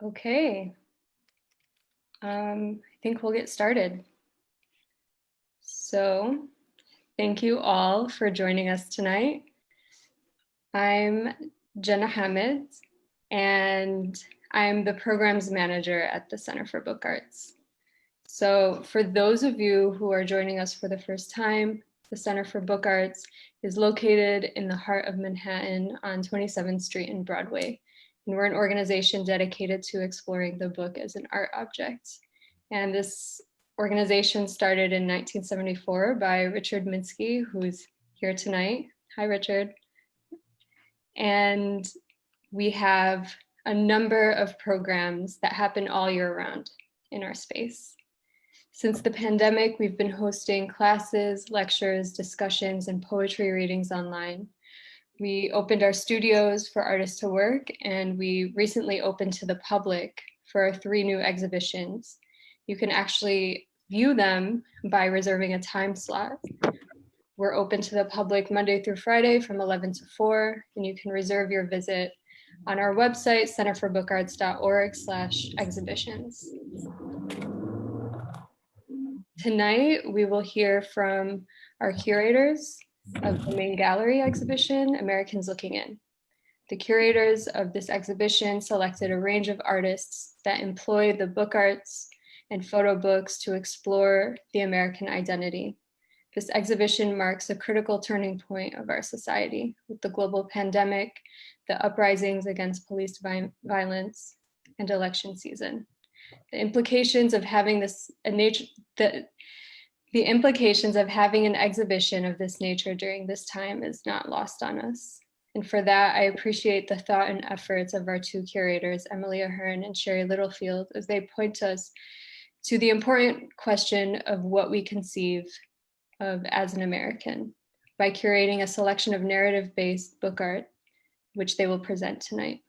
Okay, I think we'll get started. So, thank you all for joining us tonight. I'm Jenna Hamid, and I'm the programs manager at the Center for Book Arts. So, for those of you who are joining us for the first time, the Center for Book Arts is located in the heart of Manhattan on 27th Street and Broadway. And we're an organization dedicated to exploring the book as an art object. And this organization started in 1974 by Richard Minsky, who's here tonight. Hi, Richard. And we have a number of programs that happen all year round in our space. Since the pandemic, we've been hosting classes, lectures, discussions, and poetry readings online. We opened our studios for artists to work, and we recently opened to the public for our 3 new exhibitions. You can actually view them by reserving a time slot. We're open to the public Monday through Friday from 11 to 4, and you can reserve your visit on our website, centerforbookarts.org/exhibitions. Tonight, we will hear from our curators of the main gallery exhibition, Americans Looking In. The curators of this exhibition selected a range of artists that employ the book arts and photo books to explore the American identity. This exhibition marks a critical turning point of our society with the global pandemic, the uprisings against police violence, and election season. The implications of having the implications of having an exhibition of this nature during this time is not lost on us. And for that, I appreciate the thought and efforts of our 2 curators, Emilie Ahern and Sherri Littlefield, as they point us to the important question of what we conceive of as an American by curating a selection of narrative-based book art, which they will present tonight.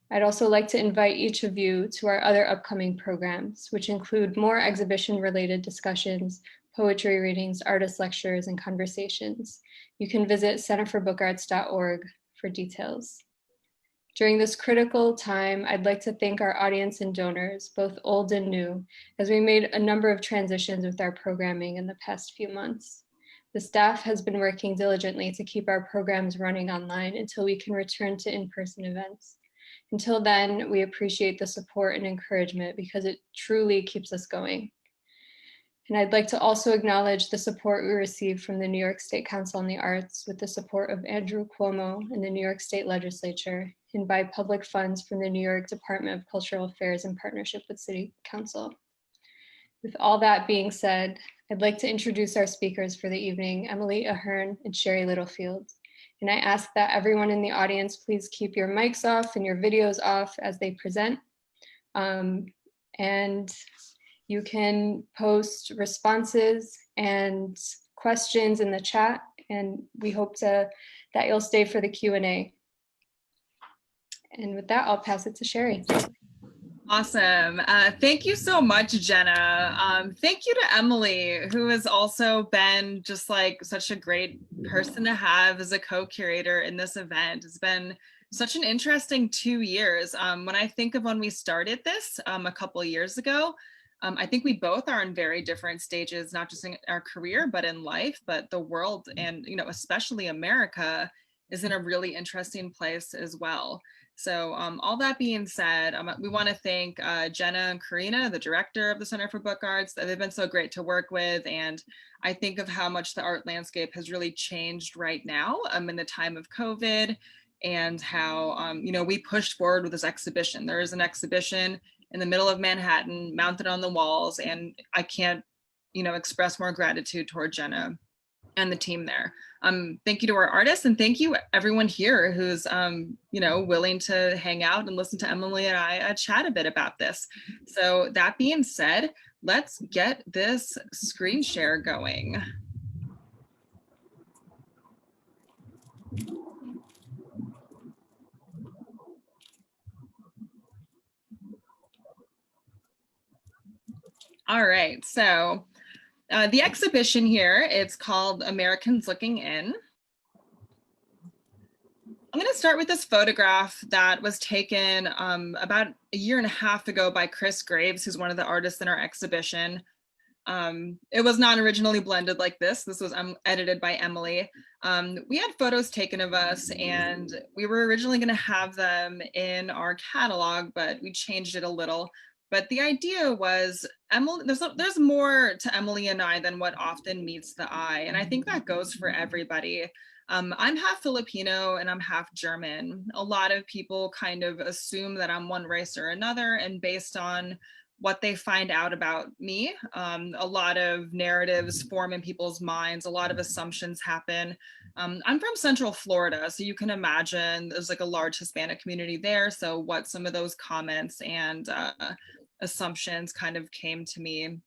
I'd also like to invite each of you to our other upcoming programs, which include more exhibition-related discussions, poetry readings, artist lectures, and conversations. You can visit centerforbookarts.org for details. During this critical time, I'd like to thank our audience and donors, both old and new, as we made a number of transitions with our programming in the past few months. The staff has been working diligently to keep our programs running online until we can return to in-person events. Until then, we appreciate the support and encouragement because it truly keeps us going. And I'd like to also acknowledge the support we received from the New York State Council on the Arts with the support of Andrew Cuomo and the New York State Legislature, and by public funds from the New York Department of Cultural Affairs in partnership with City Council. With all that being said, I'd like to introduce our speakers for the evening, Emilie Ahern and Sherri Littlefield. And I ask that everyone in the audience please keep your mics off and your videos off as they present. And you can post responses and questions in the chat, and we hope that you'll stay for the Q&A. And with that, I'll pass it to Sherri. Awesome. Thank you so much, Jenna. Thank you to Emilie, who has also been just like such a great person to have as a co-curator in this event. It's been such an interesting 2 years. When I think of when we started this a couple of years ago, I think we both are in very different stages, not just in our career, but in life, but the world and, especially America is in a really interesting place as well. So all that being said, we want to thank Jenna and Karina, the director of the Center for Book Arts. They've been so great to work with. And I think of how much the art landscape has really changed right now in the time of COVID, and how, we pushed forward with this exhibition. There is an exhibition in the middle of Manhattan mounted on the walls, and I can't, express more gratitude toward Jenna and the team there. Thank you to our artists, and thank you everyone here who's willing to hang out and listen to Emilie and I chat a bit about this. So that being said, let's get this screen share going. All right, so the exhibition here, it's called Americans Looking In. I'm going to start with this photograph that was taken about a year and a half ago by Chris Graves, who's one of the artists in our exhibition. It was not originally blended like this. This was edited by Emilie. We had photos taken of us, and we were originally going to have them in our catalog, but we changed it a little. But the idea was Emilie, there's more to Emilie and I than what often meets the eye. And I think that goes for everybody. I'm half Filipino and I'm half German. A lot of people kind of assume that I'm one race or another, and based on what they find out about me, a lot of narratives form in people's minds, a lot of assumptions happen. I'm from Central Florida, so you can imagine there's like a large Hispanic community there. So what some of those comments and assumptions kind of came to me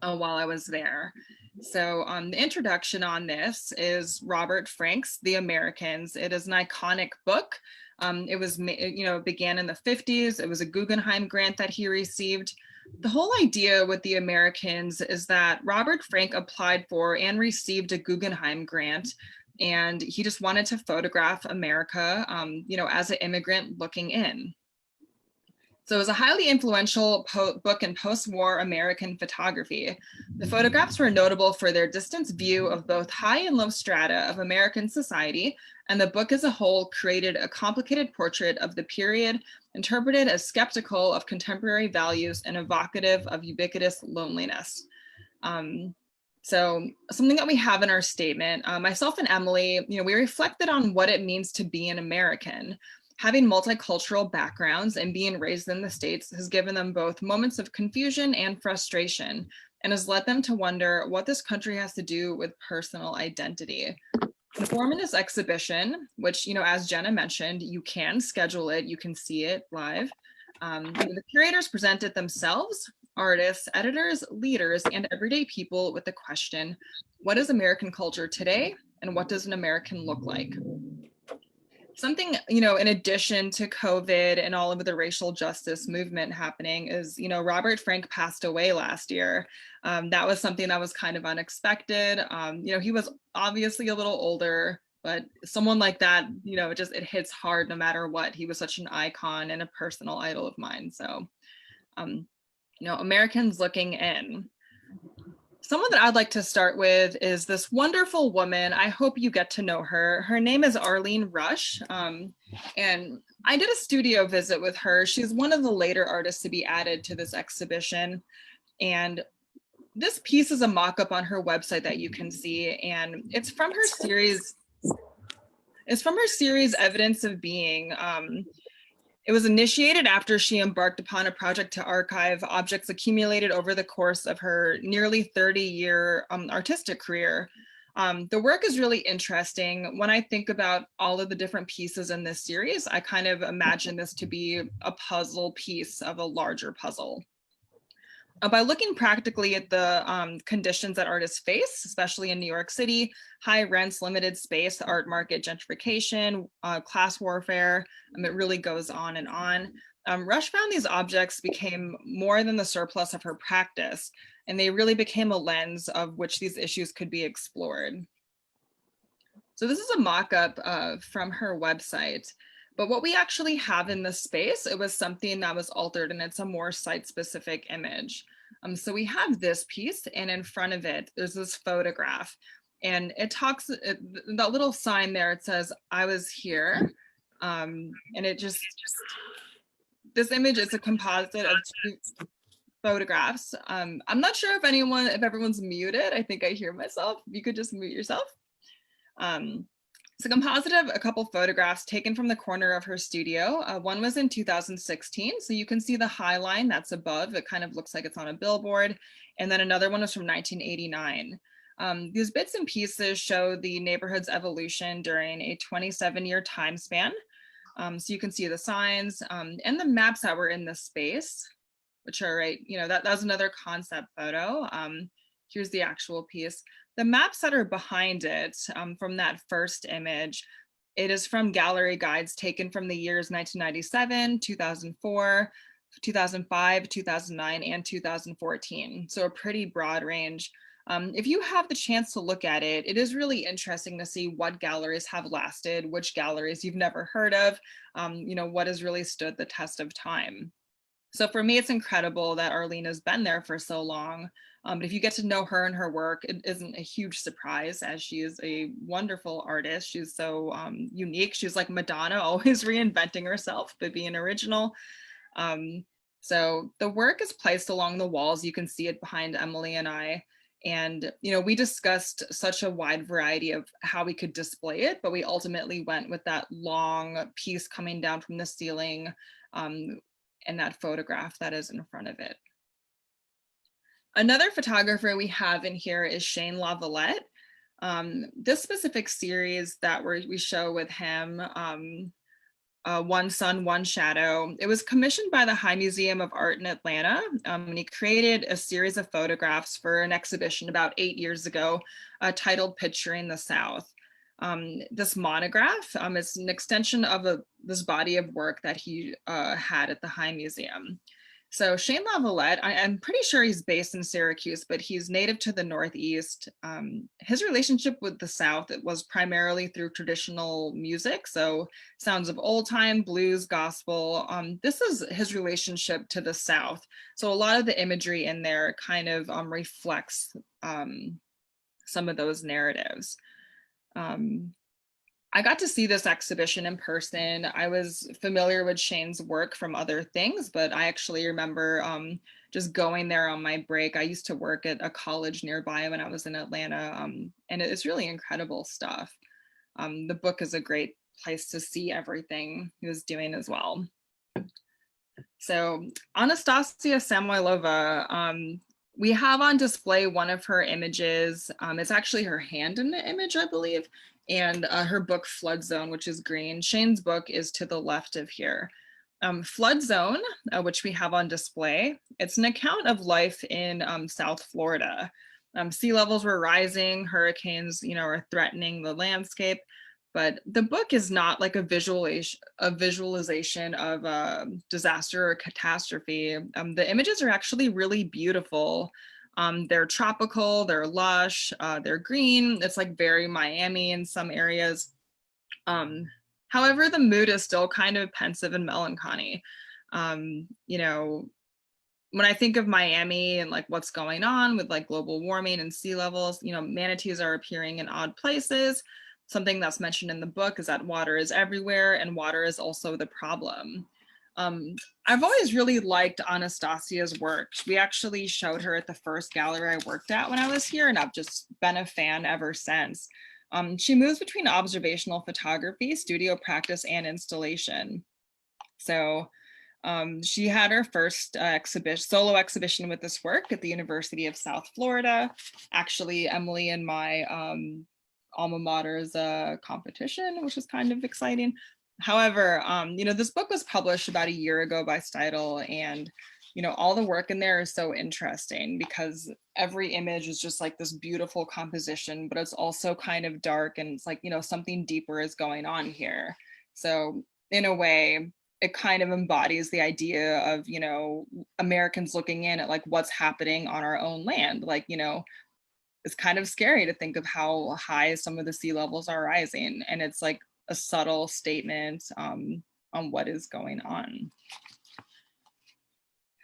while I was there. So the introduction on this is Robert Frank's The Americans. It is an iconic book. It was, began in the 50s. It was a Guggenheim grant that he received. The whole idea with The Americans is that Robert Frank applied for and received a Guggenheim grant, and he just wanted to photograph America, as an immigrant looking in. So it was a highly influential book in post-war American photography. The photographs were notable for their distance view of both high and low strata of American society, and the book as a whole created a complicated portrait of the period, interpreted as skeptical of contemporary values and evocative of ubiquitous loneliness. So something that we have in our statement, myself and Emilie, we reflected on what it means to be an American. Having multicultural backgrounds and being raised in the States has given them both moments of confusion and frustration, and has led them to wonder what this country has to do with personal identity. The form in this exhibition, which, as Jenna mentioned, you can schedule it, you can see it live. The curators presented themselves, artists, editors, leaders, and everyday people with the question, what is American culture today, and what does an American look like? Something, in addition to COVID and all of the racial justice movement happening is, Robert Frank passed away last year. That was something that was kind of unexpected. He was obviously a little older, but someone like that, it hits hard no matter what. He was such an icon and a personal idol of mine. So, Americans looking in. Someone that I'd like to start with is this wonderful woman. I hope you get to know her. Her name is Arlene Rush. And I did a studio visit with her. She's one of the later artists to be added to this exhibition. And this piece is a mock-up on her website that you can see. And it's from her series. It's from her series, Evidence of Being. It was initiated after she embarked upon a project to archive objects accumulated over the course of her nearly 30-year artistic career. The work is really interesting. When I think about all of the different pieces in this series, I kind of imagine this to be a puzzle piece of a larger puzzle. By looking practically at the conditions that artists face, especially in New York City, high rents, limited space, art market gentrification, class warfare, it really goes on and on. Rush found these objects became more than the surplus of her practice, and they really became a lens of which these issues could be explored. So this is a mock-up from her website. But what we actually have in this space, it was something that was altered, and it's a more site-specific image. So we have this piece, and in front of it, there's this photograph. And it talks, that little sign there, it says, I was here. And it just, this image is a composite of two photographs. I'm not sure if everyone's muted. I think I hear myself. You could just mute yourself. It's a composite of a couple photographs taken from the corner of her studio. One was in 2016, so you can see the High Line that's above. It kind of looks like it's on a billboard. And then another one was from 1989. These bits and pieces show the neighborhood's evolution during a 27-year time span. So you can see the signs and the maps that were in the space, which are right, that was another concept photo. Here's the actual piece. The maps that are behind it from that first image, it is from gallery guides taken from the years 1997, 2004, 2005, 2009, and 2014. So a pretty broad range. If you have the chance to look at it, it is really interesting to see what galleries have lasted, which galleries you've never heard of, what has really stood the test of time. So for me, it's incredible that Arlene has been there for so long. But if you get to know her and her work, it isn't a huge surprise, as she is a wonderful artist. She's so unique. She's like Madonna, always reinventing herself, but being original. So the work is placed along the walls. You can see it behind Emilie and I. And, we discussed such a wide variety of how we could display it, but we ultimately went with that long piece coming down from the ceiling, and that photograph that is in front of it. Another photographer we have in here is Shane Lavalette. This specific series that we show with him, One Sun, One Shadow. It was commissioned by the High Museum of Art in Atlanta, and he created a series of photographs for an exhibition about 8 years ago, titled Picturing the South. This monograph is an extension of this body of work that he had at the High Museum. So Shane Lavalette, I'm pretty sure he's based in Syracuse, but he's native to the Northeast. His relationship with the South, it was primarily through traditional music, so sounds of old time, blues, gospel. This is his relationship to the South. So a lot of the imagery in there kind of reflects some of those narratives. I got to see this exhibition in person. I was familiar with Shane's work from other things, but I actually remember just going there on my break. I used to work at a college nearby when I was in Atlanta, and it's really incredible stuff. The book is a great place to see everything he was doing as well. So Anastasia Samoilova, we have on display one of her images. It's actually her hand in the image, I believe, and her book Flood Zone, which is green. Shane's book is to the left of here. Flood Zone, which we have on display, it's an account of life in South Florida. Sea levels were rising, hurricanes, are threatening the landscape, but the book is not like a visualization of a disaster or catastrophe. The images are actually really beautiful. They're tropical, they're lush, they're green. It's like very Miami in some areas. However, the mood is still kind of pensive and melancholy. When I think of Miami and like what's going on with like global warming and sea levels, manatees are appearing in odd places. Something that's mentioned in the book is that water is everywhere and water is also the problem. I've always really liked Anastasia's work. We actually showed her at the first gallery I worked at when I was here, and I've just been a fan ever since. She moves between observational photography, studio practice, and installation. So she had her first solo exhibition with this work at the University of South Florida. Actually, Emilie and my alma mater's competition, which was kind of exciting. However, this book was published about a year ago by Steidl, and all the work in there is so interesting because every image is just like this beautiful composition, but it's also kind of dark, and it's like, something deeper is going on here. So in a way, it kind of embodies the idea of, Americans looking in at like what's happening on our own land. Like, it's kind of scary to think of how high some of the sea levels are rising. And it's like a subtle statement on what is going on.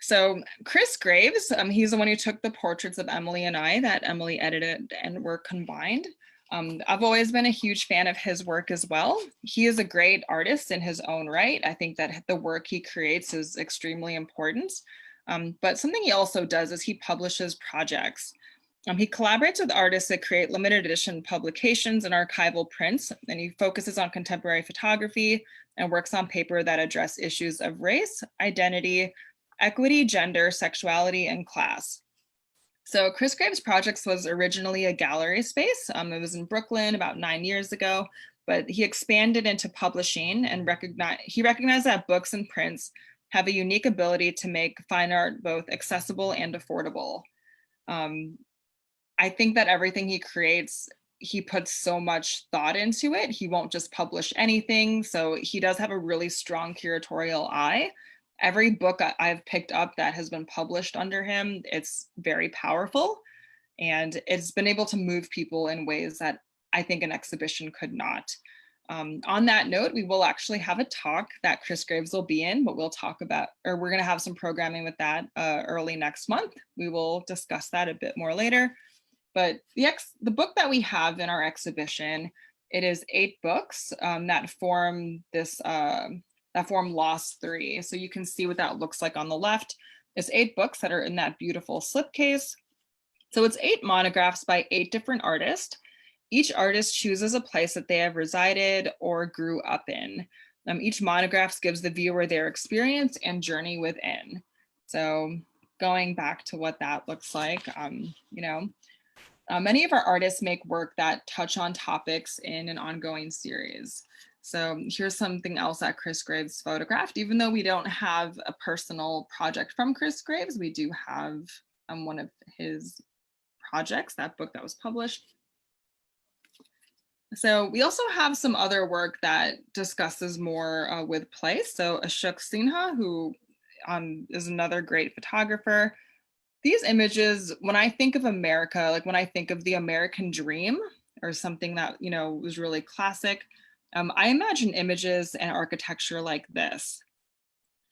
So Chris Graves, he's the one who took the portraits of Emilie and I that Emilie edited and were combined. I've always been a huge fan of his work as well. He is a great artist in his own right. I think that the work he creates is extremely important. But something he also does is he publishes projects. He collaborates with artists that create limited edition publications and archival prints, and he focuses on contemporary photography and works on paper that address issues of race, identity, equity, gender, sexuality, and class. So Chris Graves' Projects was originally a gallery space. It was in Brooklyn about 9 years ago, but he expanded into publishing and he recognized that books and prints have a unique ability to make fine art both accessible and affordable. I think that everything he creates, he puts so much thought into it. He won't just publish anything. So he does have a really strong curatorial eye. Every book I've picked up that has been published under him, it's very powerful. And it's been able to move people in ways that I think an exhibition could not. On that note, we will actually have a talk that Chris Graves will be in, but we'll talk about, or we're going to have some programming with that early next month. We will discuss that a bit more later. But the book that we have in our exhibition, it is 8 books that form Lost 3. So you can see what that looks like on the left. It's 8 books that are in that beautiful slipcase. So it's 8 monographs by 8 different artists. Each artist chooses a place that they have resided or grew up in. Each monograph gives the viewer their experience and journey within. So going back to what that looks like, many of our artists make work that touch on topics in an ongoing series. So here's something else that Chris Graves photographed. Even though we don't have a personal project from Chris Graves, we do have one of his projects, that book that was published. So we also have some other work that discusses more with place. So Ashok Sinha, who is another great photographer. These images, when I think of America, like when I think of the American dream or something that, was really classic, I imagine images and architecture like this.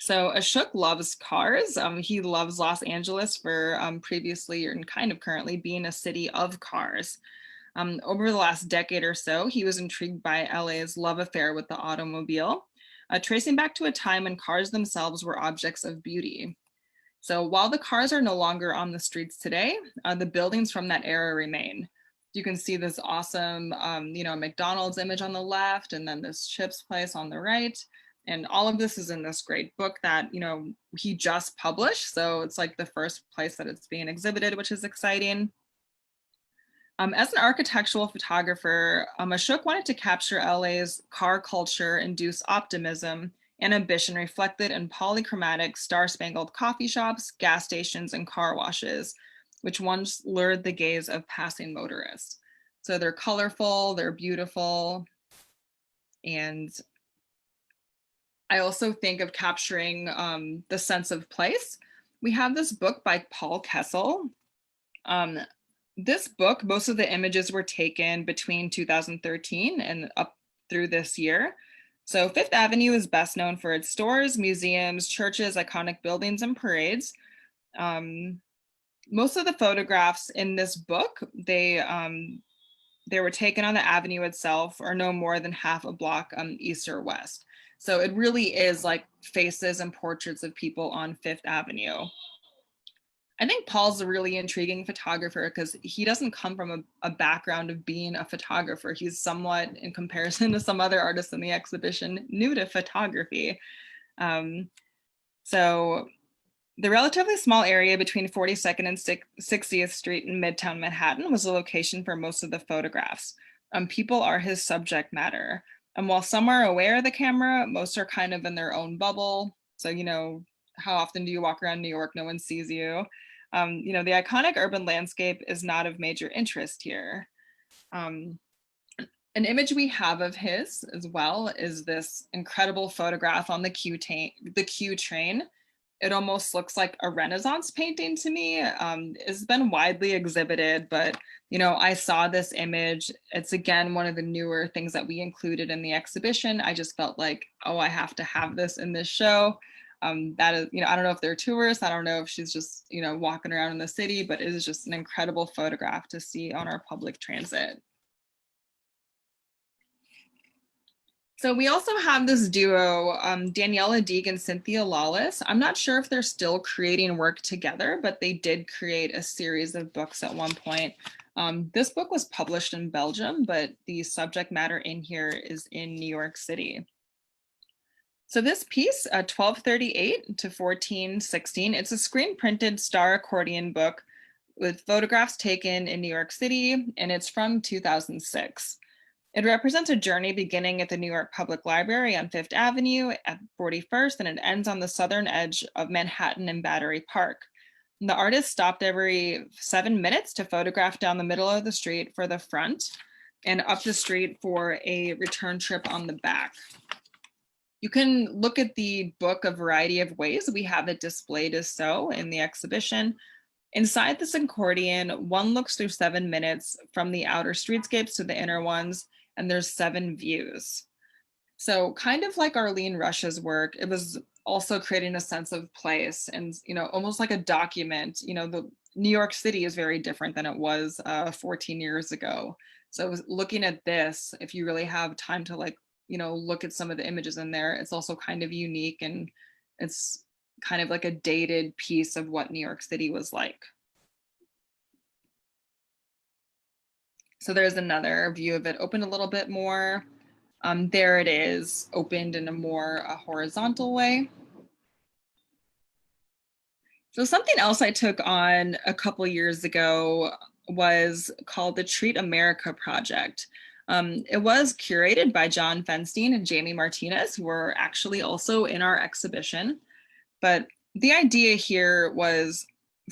So Ashok loves cars. He loves Los Angeles for previously and kind of currently being a city of cars. Over the last decade or so, he was intrigued by LA's love affair with the automobile, tracing back to a time when cars themselves were objects of beauty. So while the cars are no longer on the streets today, the buildings from that era remain. You can see this awesome, McDonald's image on the left, and then this Chips place on the right. And all of this is in this great book that, he just published. So it's like the first place that it's being exhibited, which is exciting. As an architectural photographer, Ashok wanted to capture LA's car culture-induced optimism and ambition reflected in polychromatic, star-spangled coffee shops, gas stations, and car washes, which once lured the gaze of passing motorists. So they're colorful, they're beautiful, and I also think of capturing the sense of place. We have this book by Paul Kessel. This book, most of the images were taken between 2013 and up through this year. So Fifth Avenue is best known for its stores, museums, churches, iconic buildings, and parades. Most of the photographs in this book, they were taken on the avenue itself or no more than half a block east or west. So it really is like faces and portraits of people on Fifth Avenue. I think Paul's a really intriguing photographer because he doesn't come from a background of being a photographer. He's somewhat, in comparison to some other artists in the exhibition, new to photography. So the relatively small area between 42nd and 60th Street in Midtown Manhattan was the location for most of the photographs. People are his subject matter. And while some are aware of the camera, most are kind of in their own bubble. So, how often do you walk around New York? No one sees you. The iconic urban landscape is not of major interest here. An image we have of his as well is this incredible photograph on the Q train. It almost looks like a Renaissance painting to me. It's been widely exhibited, but I saw this image. It's again one of the newer things that we included in the exhibition. I just felt like, oh, I have to have this in this show. That is, I don't know if they're tourists. I don't know if she's just, walking around in the city, but it is just an incredible photograph to see on our public transit. So we also have this duo, Daniela Deeg and Cynthia Lawless. I'm not sure if they're still creating work together, but they did create a series of books at one point. This book was published in Belgium, but the subject matter in here is in New York City. So this piece, 1238 to 1416, it's a screen printed star accordion book with photographs taken in New York City, and it's from 2006. It represents a journey beginning at the New York Public Library on Fifth Avenue at 41st, and it ends on the southern edge of Manhattan and Battery Park. And the artist stopped every 7 minutes to photograph down the middle of the street for the front and up the street for a return trip on the back. You can look at the book a variety of ways. We have it displayed as so in the exhibition. Inside this accordion, one looks through 7 minutes from the outer streetscapes to the inner ones, and there's 7 views. So kind of like Arlene Rush's work, it was also creating a sense of place and, almost like a document. The New York City is very different than it was 14 years ago. So looking at this, if you really have time to look at some of the images in there, it's also kind of unique, and it's kind of like a dated piece of what New York City was like. So there's another view of it, opened a little bit more. There it is, opened in a more horizontal way. So something else I took on a couple years ago was called the Treat America Project. It was curated by John Fenstein and Jamie Martinez, who were actually also in our exhibition. But the idea here was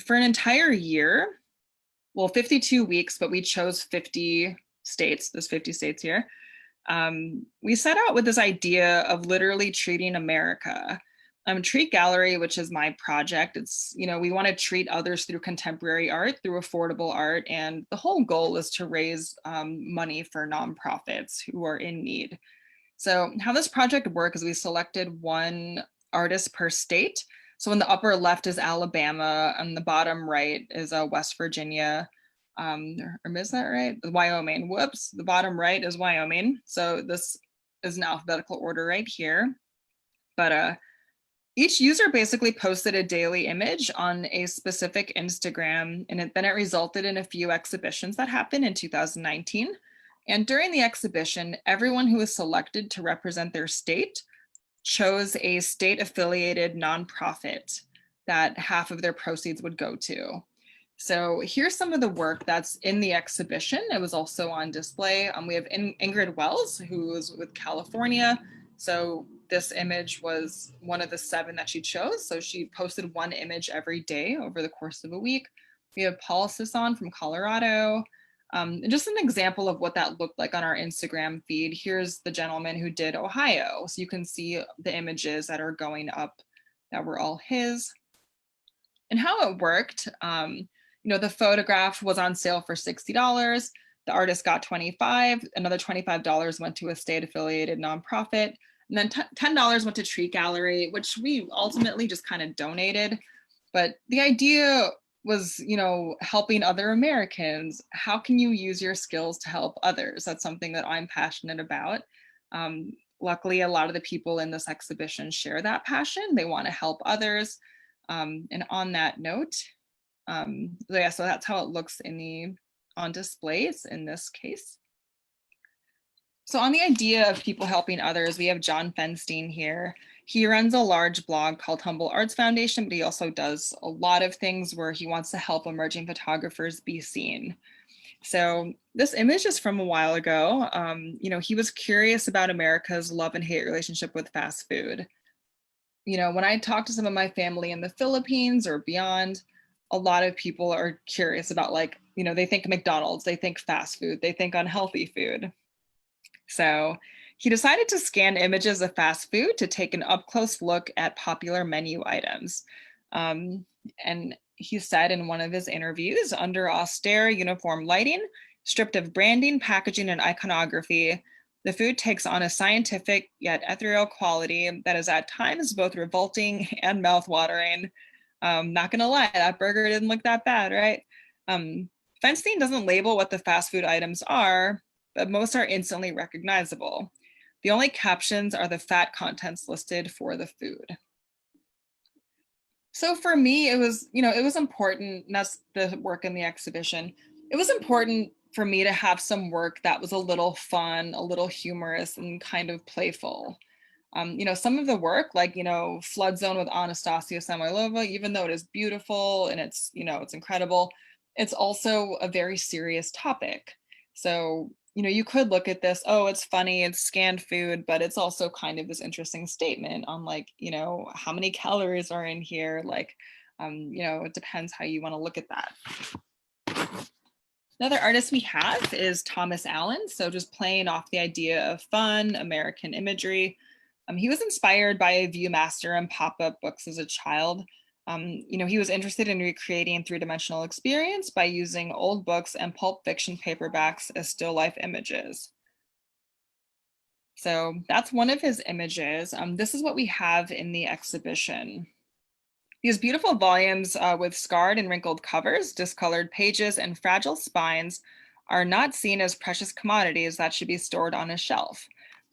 for an entire year, well, 52 weeks, but we chose 50 states, there's 50 states here. We set out with this idea of literally treating America. Treat Gallery, which is my project, it's, we want to treat others through contemporary art, through affordable art. And the whole goal is to raise money for nonprofits who are in need. So how this project works is we selected one artist per state. So in the upper left is Alabama, and the bottom right is West Virginia. Or is that right? Wyoming. Whoops. The bottom right is Wyoming. So this is in alphabetical order right here. But each user basically posted a daily image on a specific Instagram, and then it resulted in a few exhibitions that happened in 2019. And during the exhibition, everyone who was selected to represent their state chose a state-affiliated nonprofit that half of their proceeds would go to. So here's some of the work that's in the exhibition. It was also on display. We have Ingrid Wells, who is with California. So this image was one of the 7 that she chose. So she posted one image every day over the course of a week. We have Paul Sisson from Colorado. Just an example of what that looked like on our Instagram feed. Here's the gentleman who did Ohio. So you can see the images that are going up that were all his. And how it worked, the photograph was on sale for $60. The artist got $25. Another $25 went to a state-affiliated nonprofit. And then $10 went to Treat Gallery, which we ultimately just kind of donated. But the idea was, helping other Americans. How can you use your skills to help others? That's something that I'm passionate about. Luckily, a lot of the people in this exhibition share that passion. They want to help others. And on that note, so that's how it looks on displays in this case. So on the idea of people helping others, we have John Fenstein here. He runs a large blog called Humble Arts Foundation, but he also does a lot of things where he wants to help emerging photographers be seen. So this image is from a while ago. He was curious about America's love and hate relationship with fast food. When I talk to some of my family in the Philippines or beyond, a lot of people are curious about they think McDonald's, they think fast food, they think unhealthy food. So he decided to scan images of fast food to take an up-close look at popular menu items. And he said in one of his interviews, under austere uniform lighting, stripped of branding, packaging, and iconography, the food takes on a scientific yet ethereal quality that is at times both revolting and mouthwatering. Not gonna lie, that burger didn't look that bad, right? Feinstein doesn't label what the fast food items are, but most are instantly recognizable. The only captions are the fat contents listed for the food. So for me, it was important, and that's the work in the exhibition. It was important for me to have some work that was a little fun, a little humorous, and kind of playful. Some of the work, like, Flood Zone with Anastasia Samoilova, even though it is beautiful and it's incredible, it's also a very serious topic. So, you could look at this, oh, it's funny, it's scanned food, but it's also kind of this interesting statement on how many calories are in here. It depends how you want to look at that. Another artist we have is Thomas Allen. So just playing off the idea of fun, American imagery. He was inspired by Viewmaster and pop-up books as a child. He was interested in recreating three-dimensional experience by using old books and pulp fiction paperbacks as still life images. So that's one of his images. This is what we have in the exhibition. These beautiful volumes with scarred and wrinkled covers, discolored pages, and fragile spines are not seen as precious commodities that should be stored on a shelf,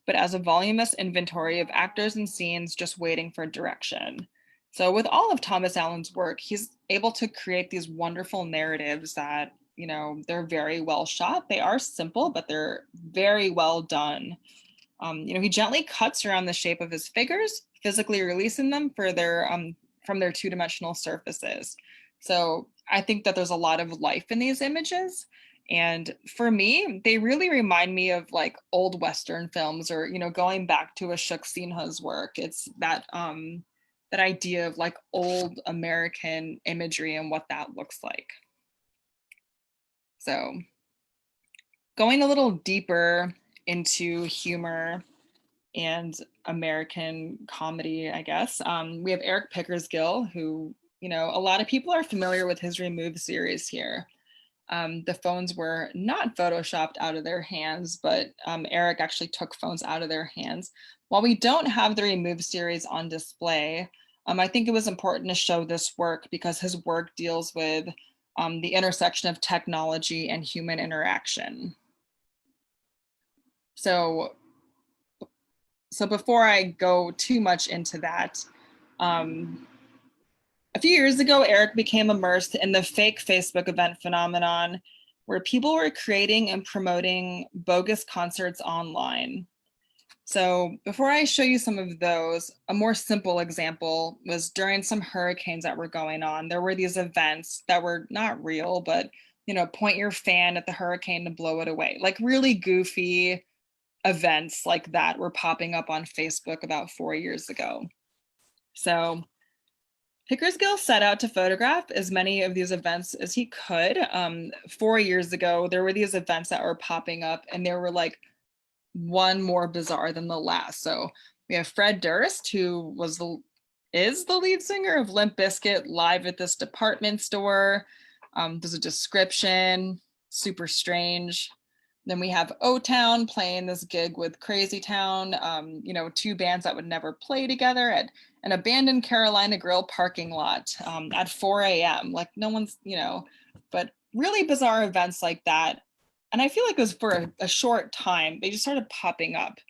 but as a voluminous inventory of actors and scenes just waiting for direction. So with all of Thomas Allen's work, he's able to create these wonderful narratives that, they're very well shot. They are simple, but they're very well done. He gently cuts around the shape of his figures, physically releasing them from their two-dimensional surfaces. So I think that there's a lot of life in these images. And for me, they really remind me of like old Western films or, going back to Ashok Sinha's work. It's that idea of like old American imagery and what that looks like. So going a little deeper into humor and American comedy, I guess. We have Eric Pickersgill, who, a lot of people are familiar with his Remove series here. The phones were not photoshopped out of their hands, but Eric actually took phones out of their hands. While we don't have the Remove series on display, I think it was important to show this work because his work deals with the intersection of technology and human interaction. So before I go too much into that, a few years ago, Eric became immersed in the fake Facebook event phenomenon where people were creating and promoting bogus concerts online. So before I show you some of those, a more simple example was during some hurricanes that were going on. There were these events that were not real, but, point your fan at the hurricane to blow it away. Like really goofy events like that were popping up on Facebook about 4 years ago. So Pickersgill set out to photograph as many of these events as he could. 4 years ago, there were these events that were popping up and they were like one more bizarre than the last. So we have Fred Durst, who is the lead singer of Limp Bizkit, live at this department store. There's a description, super strange. Then we have O-Town playing this gig with Crazy Town, two bands that would never play together at an abandoned Carolina Grill parking lot at 4 a.m. Like no one's, but really bizarre events like that. And I feel like it was for a short time, they just started popping up.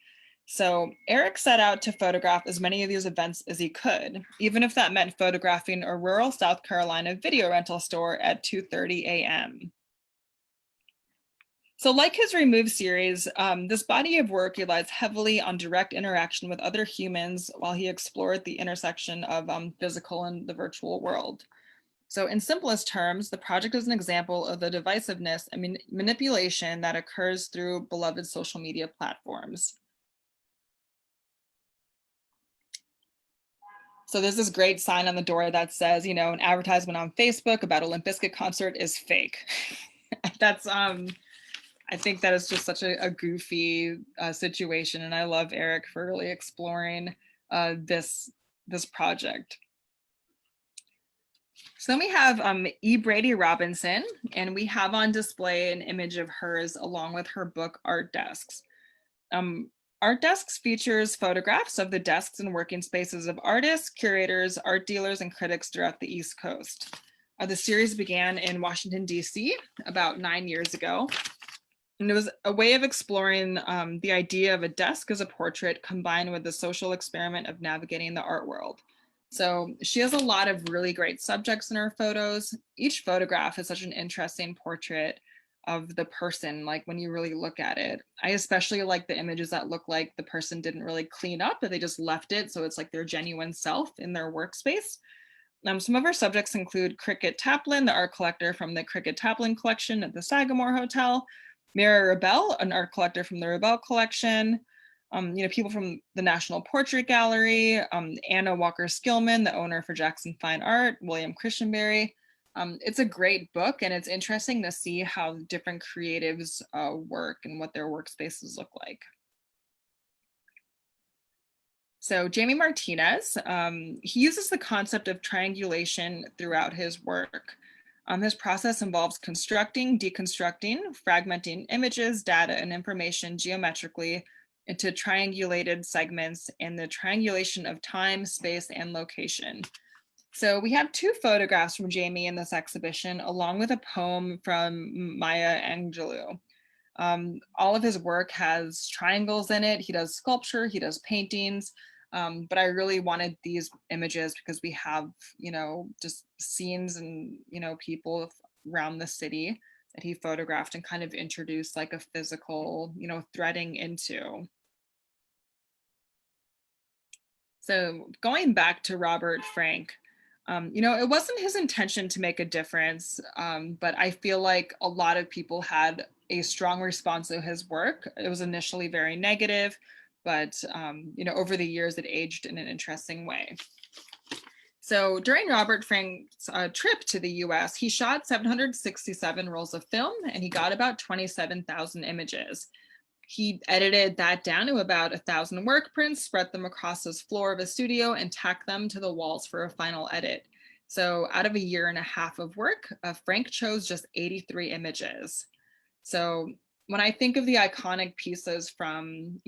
So Eric set out to photograph as many of these events as he could, even if that meant photographing a rural South Carolina video rental store at 2:30 a.m. So like his Remove series, this body of work relies heavily on direct interaction with other humans while he explored the intersection of physical and the virtual world. So in simplest terms, the project is an example of the divisiveness and manipulation that occurs through beloved social media platforms. So there's this great sign on the door that says, an advertisement on Facebook about a Limp Bizkit concert is fake. That's I think that is just such a goofy situation, and I love Eric for really exploring this project. So then we have E. Brady Robinson, and we have on display an image of hers along with her book Art Desks. Art Desks features photographs of the desks and working spaces of artists, curators, art dealers, and critics throughout the East Coast. The series began in Washington, D.C. about 9 years ago. And it was a way of exploring the idea of a desk as a portrait combined with the social experiment of navigating the art world. So she has a lot of really great subjects in her photos. Each photograph is such an interesting portrait of the person, like when you really look at it. I especially like the images that look like the person didn't really clean up, but they just left it. So it's like their genuine self in their workspace. Some of her subjects include Cricket Taplin, the art collector from the Cricket Taplin collection at the Sagamore Hotel, Mary Rebel, an art collector from the Rebel collection, people from the National Portrait Gallery, Anna Walker Skillman, the owner for Jackson Fine Art, William Christianberry. It's a great book, and it's interesting to see how different creatives work and what their workspaces look like. So Jamie Martinez, he uses the concept of triangulation throughout his work. His process involves constructing, deconstructing, fragmenting images, data, and information geometrically into triangulated segments and the triangulation of time, space, and location. So we have 2 photographs from Jamie in this exhibition, along with a poem from Maya Angelou. All of his work has triangles in it. He does sculpture, he does paintings, but I really wanted these images because we have, just scenes and, people around the city that he photographed and kind of introduced like a physical, threading into. So going back to Robert Frank, it wasn't his intention to make a difference, but I feel like a lot of people had a strong response to his work. It was initially very negative, but over the years it aged in an interesting way. So during Robert Frank's trip to the US, he shot 767 rolls of film and he got about 27,000 images. He edited that down to about 1,000 work prints, spread them across his floor of his studio, and tacked them to the walls for a final edit. So out of a year and a half of work, Frank chose just 83 images. So when I think of the iconic pieces from,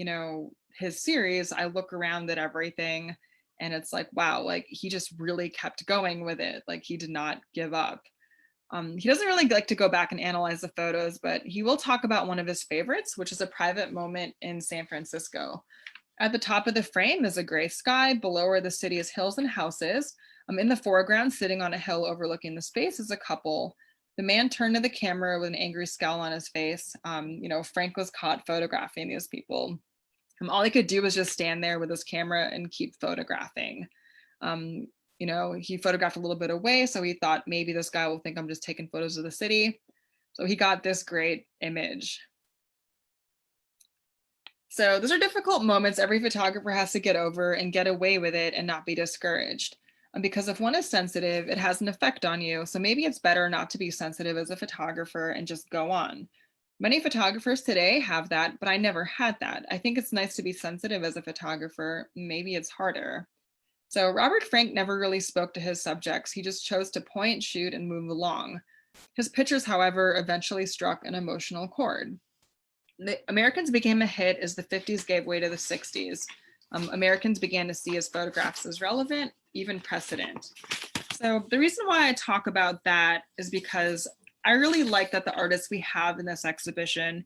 his series, I look around at everything and it's like, wow, like he just really kept going with it. Like he did not give up. He doesn't really like to go back and analyze the photos, but he will talk about one of his favorites, which is a private moment in San Francisco. At the top of the frame is a gray sky. Below are the city's hills and houses. In the foreground, sitting on a hill overlooking the space, is a couple. The man turned to the camera with an angry scowl on his face. Frank was caught photographing these people. All he could do was just stand there with his camera and keep photographing. He photographed a little bit away, so he thought maybe this guy will think I'm just taking photos of the city. So he got this great image. So those are difficult moments every photographer has to get over and get away with it and not be discouraged. Because if one is sensitive, it has an effect on you. So maybe it's better not to be sensitive as a photographer and just go on. Many photographers today have that, but I never had that. I think it's nice to be sensitive as a photographer. Maybe it's harder. So Robert Frank never really spoke to his subjects. He just chose to point, shoot, and move along. His pictures, however, eventually struck an emotional chord. The Americans became a hit as the 50s gave way to the 60s. Americans began to see his photographs as relevant, even precedent. So the reason why I talk about that is because I really like that the artists we have in this exhibition,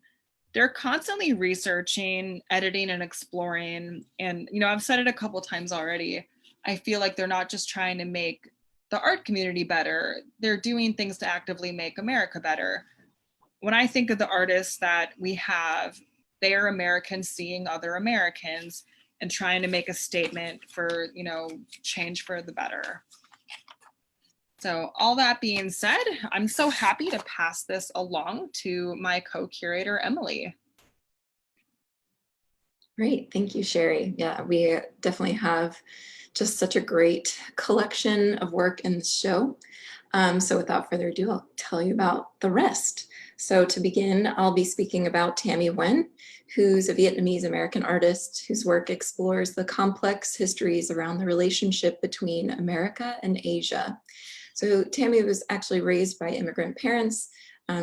they're constantly researching, editing, and exploring. And, I've said it a couple times already. I feel like they're not just trying to make the art community better. They're doing things to actively make America better. When I think of the artists that we have, they are Americans seeing other Americans and trying to make a statement for, change for the better. So all that being said, I'm so happy to pass this along to my co-curator, Emilie. Great, thank you, Sherri. Yeah, we definitely have just such a great collection of work in the show. So without further ado, I'll tell you about the rest. So to begin, I'll be speaking about Tammy Nguyen, who's a Vietnamese American artist whose work explores the complex histories around the relationship between America and Asia. So Tammy was actually raised by immigrant parents,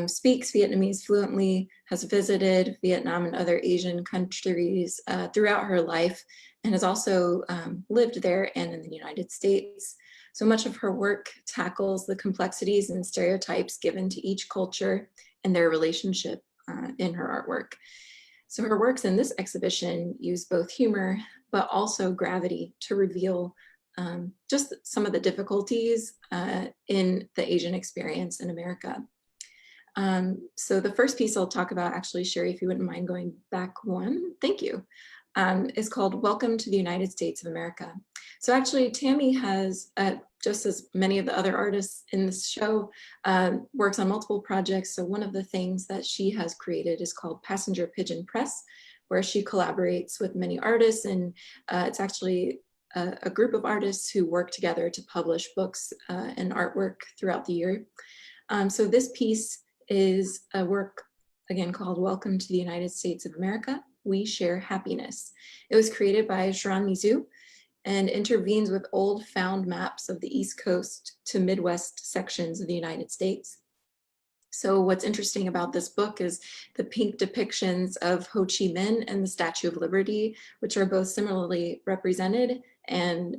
speaks Vietnamese fluently, has visited Vietnam and other Asian countries throughout her life, and has also lived there and in the United States. So much of her work tackles the complexities and stereotypes given to each culture and their relationship in her artwork. So her works in this exhibition use both humor, but also gravity to reveal just some of the difficulties in the Asian experience in America. So the first piece I'll talk about, actually, Sherri, if you wouldn't mind going back one, thank you, is called Welcome to the United States of America. So actually, Tammy has, just as many of the other artists in this show, works on multiple projects. So one of the things that she has created is called Passenger Pigeon Press, where she collaborates with many artists, and it's actually a group of artists who work together to publish books and artwork throughout the year. So this piece is a work, again, called Welcome to the United States of America, We Share Happiness. It was created by Sharon Mizu and intervenes with old found maps of the East Coast to Midwest sections of the United States. So what's interesting about this book is the pink depictions of Ho Chi Minh and the Statue of Liberty, which are both similarly represented and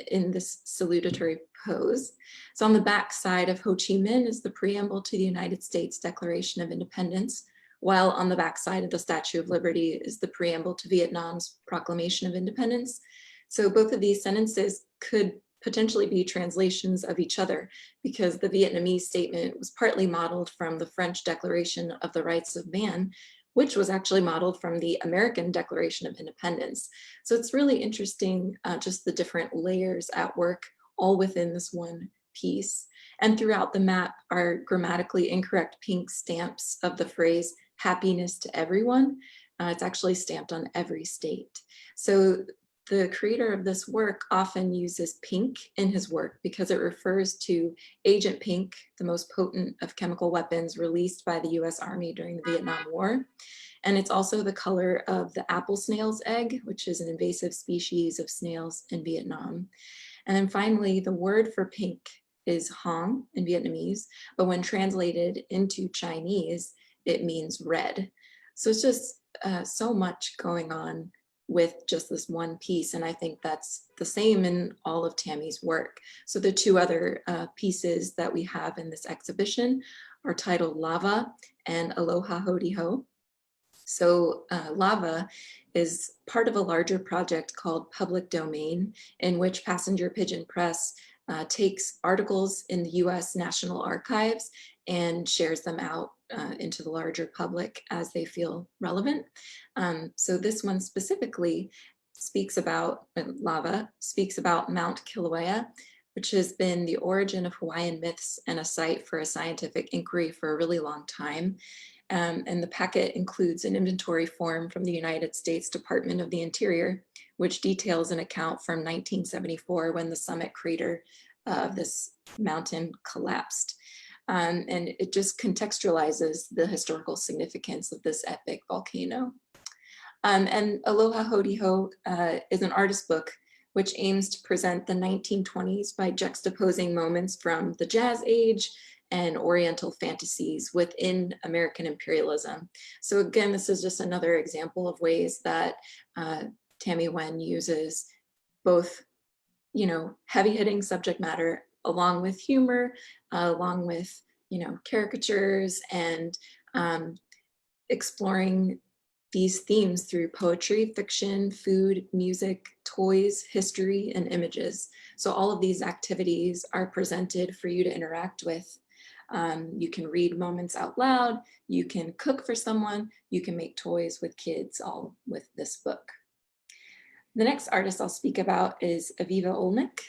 in this salutatory pose. So on the back side of Ho Chi Minh is the preamble to the United States Declaration of Independence, while on the back side of the Statue of Liberty is the preamble to Vietnam's Proclamation of Independence. So both of these sentences could potentially be translations of each other, because the Vietnamese statement was partly modeled from the French Declaration of the Rights of Man, which was actually modeled from the American Declaration of Independence. So it's really interesting, just the different layers at work, all within this one piece. And throughout the map are grammatically incorrect pink stamps of the phrase happiness to everyone. It's actually stamped on every state. So the creator of this work often uses pink in his work because it refers to Agent Pink, the most potent of chemical weapons released by the US Army during the Vietnam War. And it's also the color of the apple snail's egg, which is an invasive species of snails in Vietnam. And then finally, the word for pink is hong in Vietnamese, but when translated into Chinese, it means red. So it's just so much going on with just this one piece. And I think that's the same in all of Tammy's work. So the two other pieces that we have in this exhibition are titled Lava and Aloha Hody Ho. So Lava is part of a larger project called Public Domain, in which Passenger Pigeon Press takes articles in the US National Archives and shares them out into the larger public as they feel relevant. So this one specifically speaks about, Lava speaks about Mount Kilauea, which has been the origin of Hawaiian myths and a site for a scientific inquiry for a really long time. And the packet includes an inventory form from the United States Department of the Interior, which details an account from 1974 when the summit crater of this mountain collapsed. And it just contextualizes the historical significance of this epic volcano. And Aloha Hody Ho is an artist book which aims to present the 1920s by juxtaposing moments from the Jazz Age and Oriental fantasies within American imperialism. So again, this is just another example of ways that Tammy Wen uses both, heavy-hitting subject matter along with humor, along with, caricatures and exploring these themes through poetry, fiction, food, music, toys, history, and images. So all of these activities are presented for you to interact with. You can read moments out loud, you can cook for someone, you can make toys with kids, all with this book. The next artist I'll speak about is Aviva Olnick.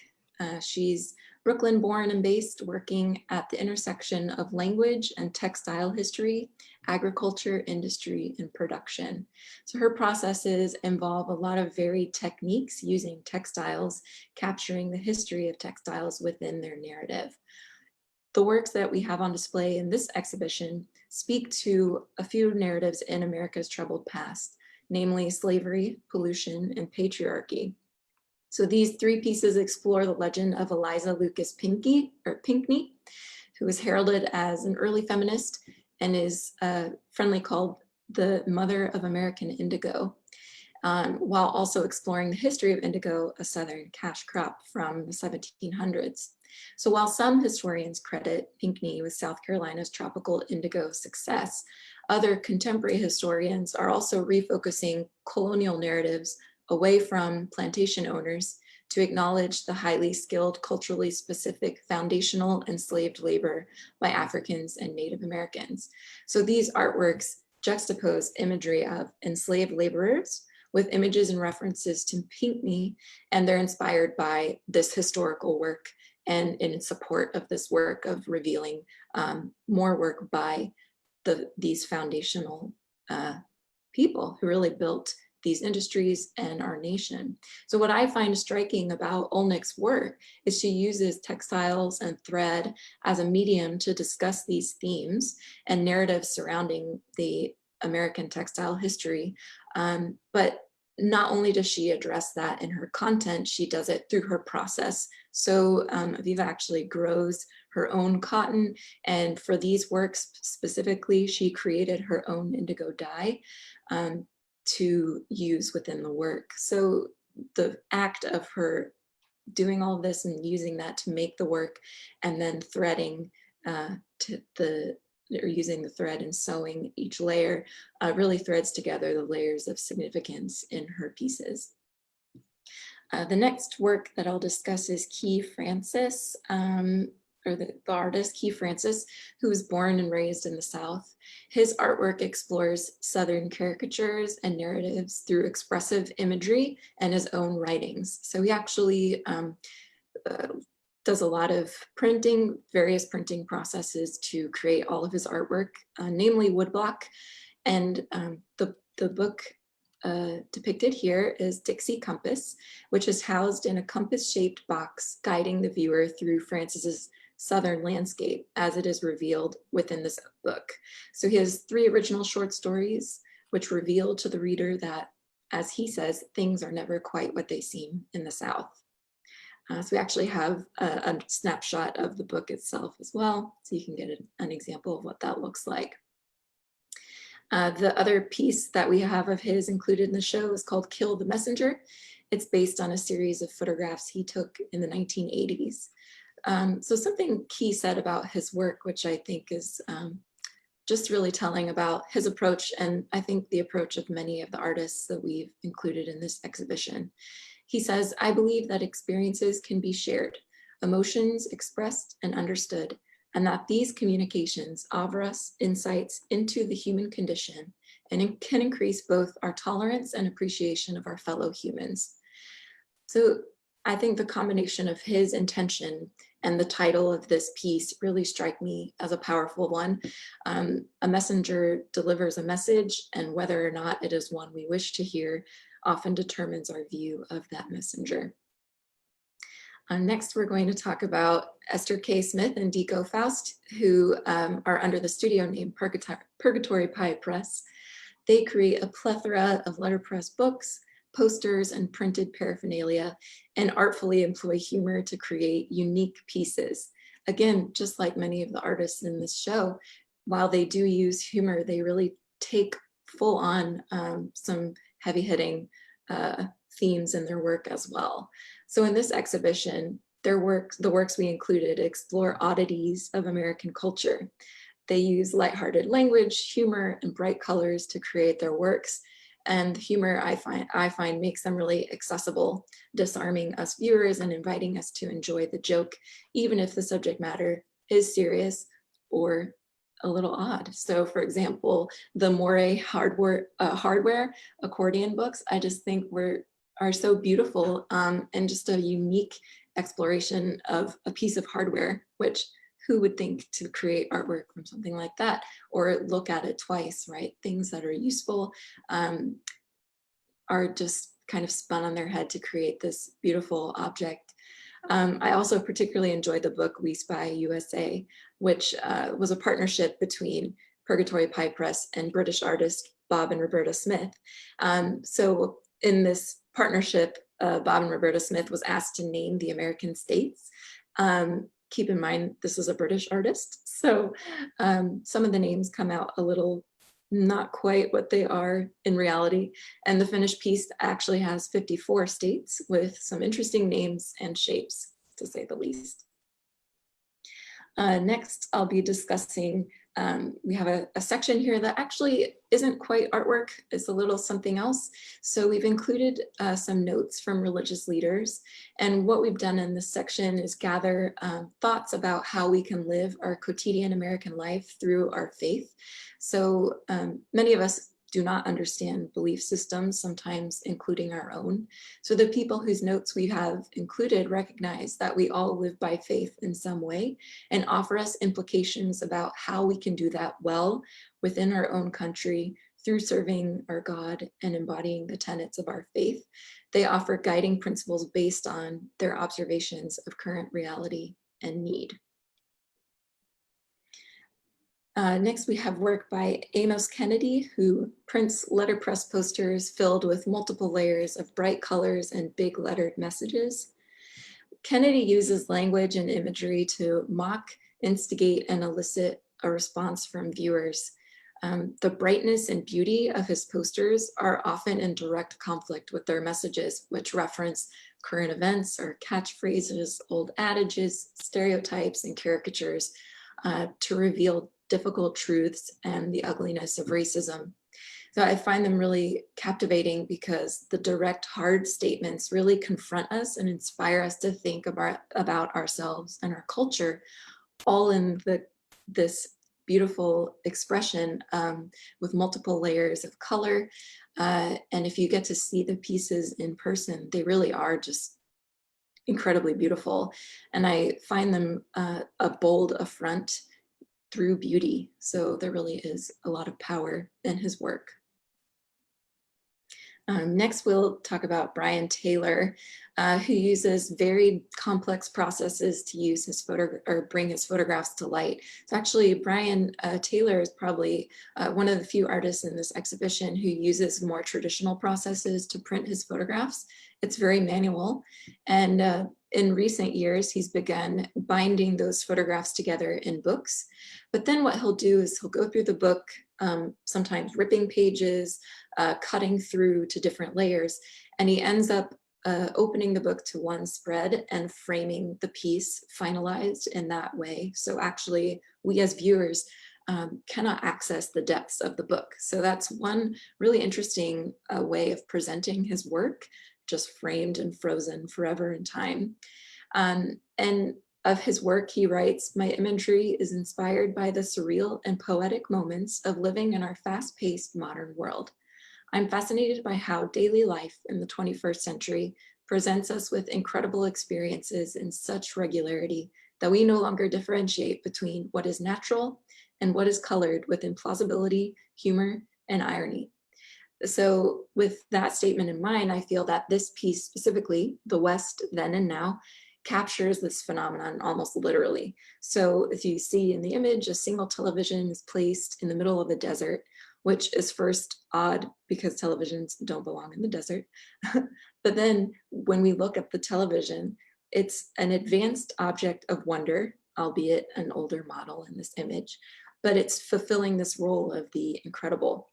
She's Brooklyn born and based, working at the intersection of language and textile history, agriculture, industry, and production. So her processes involve a lot of varied techniques using textiles, capturing the history of textiles within their narrative. The works that we have on display in this exhibition speak to a few narratives in America's troubled past, namely slavery, pollution, and patriarchy. So these three pieces explore the legend of Eliza Lucas Pinckney, who was heralded as an early feminist and is friendly called the mother of American indigo, while also exploring the history of indigo, a Southern cash crop from the 1700s. So while some historians credit Pinckney with South Carolina's tropical indigo success, other contemporary historians are also refocusing colonial narratives away from plantation owners to acknowledge the highly skilled, culturally specific foundational enslaved labor by Africans and Native Americans. So these artworks juxtapose imagery of enslaved laborers with images and references to Pinckney, and they're inspired by this historical work and in support of this work of revealing more work by these foundational people who really built these industries and our nation. So what I find striking about Olnick's work is she uses textiles and thread as a medium to discuss these themes and narratives surrounding the American textile history. But not only does she address that in her content, she does it through her process. So Aviva actually grows her own cotton, and for these works specifically, she created her own indigo dye to use within the work. So the act of her doing all this and using that to make the work, and then threading or using the thread and sewing each layer, really threads together the layers of significance in her pieces. The next work that I'll discuss is Key Francis, or the artist Key Francis, who was born and raised in the South. His artwork explores Southern caricatures and narratives through expressive imagery and his own writings. So he actually does a lot of printing, various printing processes to create all of his artwork, namely woodblock. And the book depicted here is Dixie Compass, which is housed in a compass-shaped box guiding the viewer through Francis's Southern landscape as it is revealed within this book. So he has 3 original short stories, which reveal to the reader that, as he says, things are never quite what they seem in the South. So we actually have a snapshot of the book itself as well, so you can get an example of what that looks like. The other piece that we have of his included in the show is called Kill the Messenger. It's based on a series of photographs he took in the 1980s. So something Key said about his work, which I think is just really telling about his approach, and I think the approach of many of the artists that we've included in this exhibition. He says, "I believe that experiences can be shared, emotions expressed and understood, and that these communications offer us insights into the human condition and it can increase both our tolerance and appreciation of our fellow humans." So I think the combination of his intention and the title of this piece really strike me as a powerful one. A messenger delivers a message, and whether or not it is one we wish to hear often determines our view of that messenger. Next, we're going to talk about Esther K. Smith and Deco Faust, who are under the studio name Purgatory Pie Press. They create a plethora of letterpress books, posters, and printed paraphernalia, and artfully employ humor to create unique pieces. Again, just like many of the artists in this show, while they do use humor, they really take full on some heavy-hitting themes in their work as well. So in this exhibition, the works we included explore oddities of American culture. They use lighthearted language, humor, and bright colors to create their works. And humor, I find makes them really accessible, disarming us viewers and inviting us to enjoy the joke, even if the subject matter is serious or a little odd. So for example, the Moray hardware accordion books, I just think are so beautiful and just a unique exploration of a piece of hardware, which who would think to create artwork from something like that or look at it twice, right? Things that are useful are just kind of spun on their head to create this beautiful object. I also particularly enjoyed the book We Spy USA, which was a partnership between Purgatory Pie Press and British artist Bob and Roberta Smith. So in this partnership, Bob and Roberta Smith was asked to name the American states. Keep in mind, this is a British artist, so some of the names come out a little not quite what they are in reality. And the finished piece actually has 54 states with some interesting names and shapes, to say the least. Next, I'll be discussing, we have a section here that actually isn't quite artwork, it's a little something else. So we've included some notes from religious leaders. And what we've done in this section is gather thoughts about how we can live our quotidian American life through our faith. So many of us do not understand belief systems, sometimes including our own. So the people whose notes we have included recognize that we all live by faith in some way and offer us implications about how we can do that well within our own country through serving our God and embodying the tenets of our faith. They offer guiding principles based on their observations of current reality and need. Next, we have work by Amos Kennedy, who prints letterpress posters filled with multiple layers of bright colors and big lettered messages. Kennedy uses language and imagery to mock, instigate, and elicit a response from viewers. The brightness and beauty of his posters are often in direct conflict with their messages, which reference current events or catchphrases, old adages, stereotypes, and caricatures to reveal difficult truths and the ugliness of racism. So I find them really captivating because the direct, hard statements really confront us and inspire us to think about ourselves and our culture, all in this beautiful expression with multiple layers of color. And if you get to see the pieces in person, they really are just incredibly beautiful. And I find them a bold affront through beauty. So there really is a lot of power in his work. Next, we'll talk about Brian Taylor, who uses very complex processes to use his bring his photographs to light. So actually, Brian Taylor is probably one of the few artists in this exhibition who uses more traditional processes to print his photographs. It's very manual, and in recent years, he's begun binding those photographs together in books. But then what he'll do is he'll go through the book, sometimes ripping pages, cutting through to different layers, and he ends up opening the book to one spread and framing the piece finalized in that way. So actually, we as viewers cannot access the depths of the book. So that's one really interesting way of presenting his work, just framed and frozen forever in time. And of his work, he writes, "My imagery is inspired by the surreal and poetic moments of living in our fast-paced modern world. I'm fascinated by how daily life in the 21st century presents us with incredible experiences in such regularity that we no longer differentiate between what is natural and what is colored with implausibility, humor, and irony." So with that statement in mind, I feel that this piece specifically, The West Then and Now, captures this phenomenon almost literally. So if you see in the image, a single television is placed in the middle of a desert, which is first odd because televisions don't belong in the desert. But then when we look at the television, it's an advanced object of wonder, albeit an older model in this image, but it's fulfilling this role of the incredible.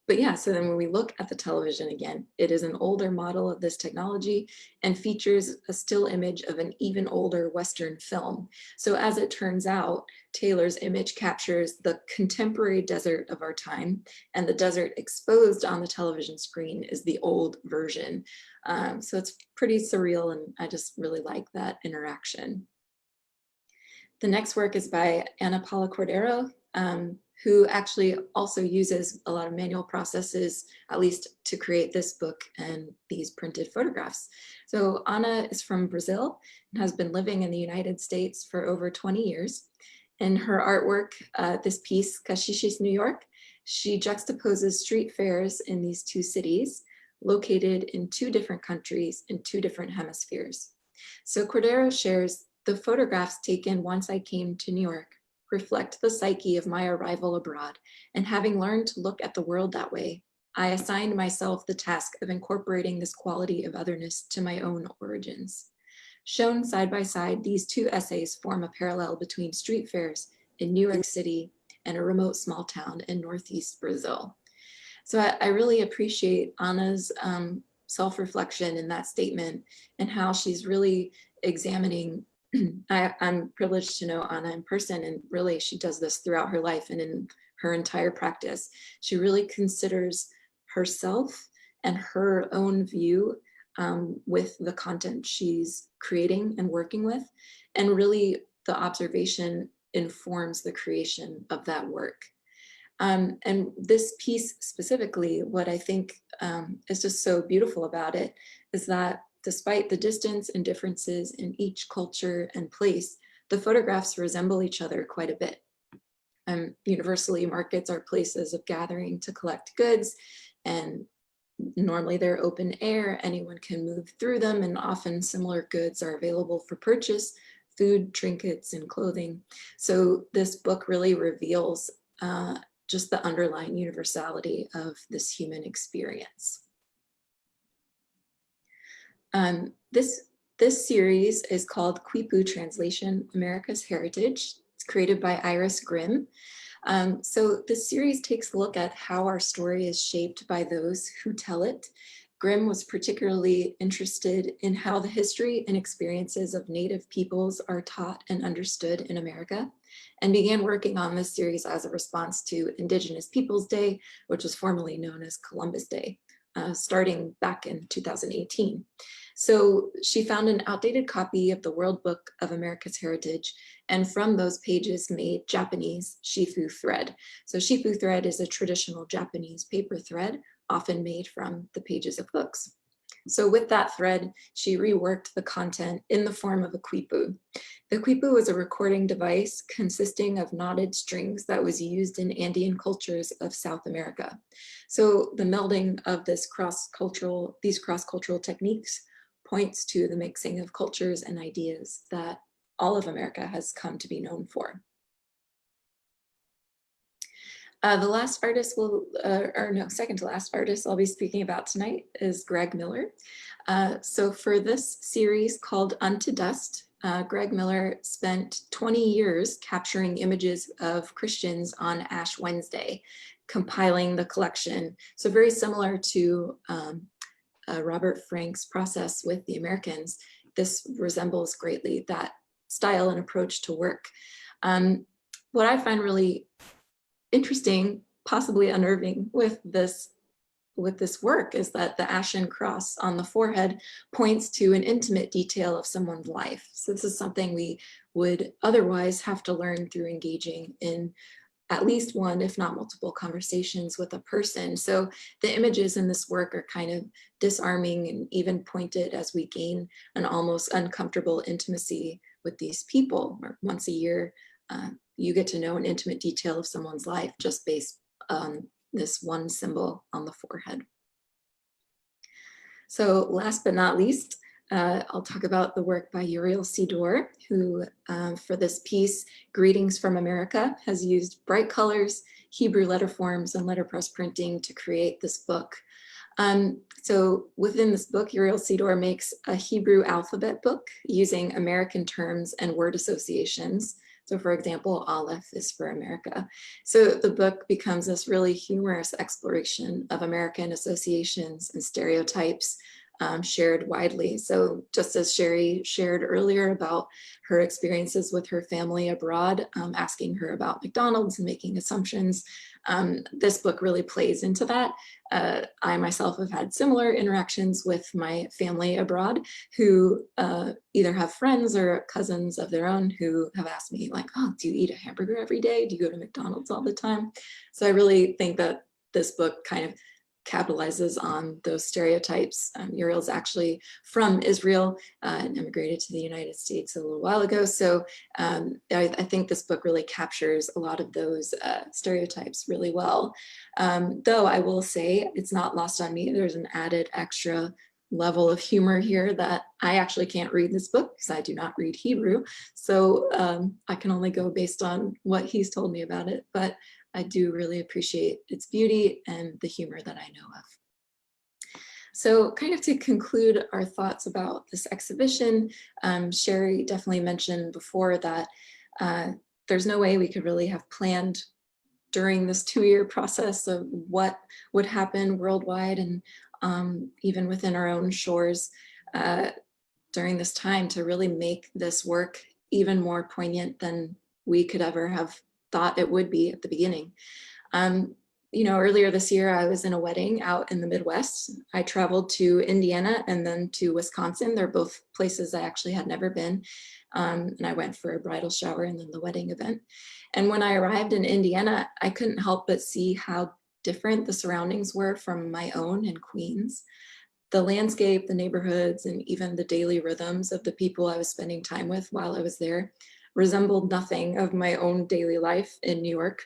But yeah, so then when we look at the television again, it is an older model of this technology and features a still image of an even older Western film. So as it turns out, Taylor's image captures the contemporary desert of our time, and the desert exposed on the television screen is the old version. So it's pretty surreal, and I just really like that interaction. The next work is by Ana Paula Cordero, who actually also uses a lot of manual processes, at least to create this book and these printed photographs. So Ana is from Brazil and has been living in the United States for over 20 years. In her artwork, this piece, Caxias, New York, she juxtaposes street fairs in these two cities, located in two different countries in two different hemispheres. So Cordero shares, "The photographs taken once I came to New York reflect the psyche of my arrival abroad, and having learned to look at the world that way, I assigned myself the task of incorporating this quality of otherness to my own origins." Shown side by side, these two essays form a parallel between street fairs in New York City and a remote small town in Northeast Brazil. So I really appreciate Ana's self-reflection in that statement and how she's really examining. I'm privileged to know Ana in person, and really she does this throughout her life and in her entire practice. She really considers herself and her own view with the content she's creating and working with, and really the observation informs the creation of that work. And this piece specifically, what I think is just so beautiful about it is that despite the distance and differences in each culture and place, the photographs resemble each other quite a bit. Universally, markets are places of gathering to collect goods, and normally they're open air, anyone can move through them, and often similar goods are available for purchase food, trinkets, and clothing. So this book really reveals just the underlying universality of this human experience. This series is called Quipu Translation, America's Heritage. It's created by Iris Grimm. So this series takes a look at how our story is shaped by those who tell it. Grimm was particularly interested in how the history and experiences of Native peoples are taught and understood in America, and began working on this series as a response to Indigenous Peoples Day, which was formerly known as Columbus Day, starting back in 2018. So she found an outdated copy of the World Book of America's Heritage, and from those pages made Japanese shifu thread. So shifu thread is a traditional Japanese paper thread, often made from the pages of books. So with that thread, she reworked the content in the form of a quipu. The quipu was a recording device consisting of knotted strings that was used in Andean cultures of South America. So the melding of these cross-cultural techniques points to the mixing of cultures and ideas that all of America has come to be known for. The last artist second to last artist I'll be speaking about tonight is Greg Miller. So for this series called Unto Dust, Greg Miller spent 20 years capturing images of Christians on Ash Wednesday, compiling the collection. So very similar to Robert Frank's process with the Americans, this resembles greatly that style and approach to work. What I find really interesting, possibly unnerving with this work is that the ashen cross on the forehead points to an intimate detail of someone's life. So this is something we would otherwise have to learn through engaging in at least one, if not multiple, conversations with a person. So the images in this work are kind of disarming and even pointed as we gain an almost uncomfortable intimacy with these people. Or once a year, you get to know an intimate detail of someone's life just based on this one symbol on the forehead. So last but not least, I'll talk about the work by Uriel Sidor, who for this piece, Greetings from America, has used bright colors, Hebrew letter forms, and letterpress printing to create this book. So within this book, Uriel Sidor makes a Hebrew alphabet book using American terms and word associations. So for example, Aleph is for America. So the book becomes this really humorous exploration of American associations and stereotypes shared widely. So just as Sherri shared earlier about her experiences with her family abroad, asking her about McDonald's and making assumptions, this book really plays into that. I myself have had similar interactions with my family abroad who either have friends or cousins of their own who have asked me like, oh, do you eat a hamburger every day? Do you go to McDonald's all the time? So I really think that this book kind of capitalizes on those stereotypes. Uriel's actually from Israel and immigrated to the United States a little while ago. So I think this book really captures a lot of those stereotypes really well. Though I will say it's not lost on me. There's an added extra level of humor here that I actually can't read this book because I do not read Hebrew. So I can only go based on what he's told me about it. But I do really appreciate its beauty and the humor that I know of. So kind of to conclude our thoughts about this exhibition, Sherri definitely mentioned before that there's no way we could really have planned during this 2-year process of what would happen worldwide and even within our own shores during this time to really make this work even more poignant than we could ever have thought it would be at the beginning. You know, earlier this year, I was in a wedding out in the Midwest. I traveled to Indiana and then to Wisconsin. They're both places I actually had never been. And I went for a bridal shower and then the wedding event. And when I arrived in Indiana, I couldn't help but see how different the surroundings were from my own in Queens. The landscape, the neighborhoods, and even the daily rhythms of the people I was spending time with while I was there resembled nothing of my own daily life in New York.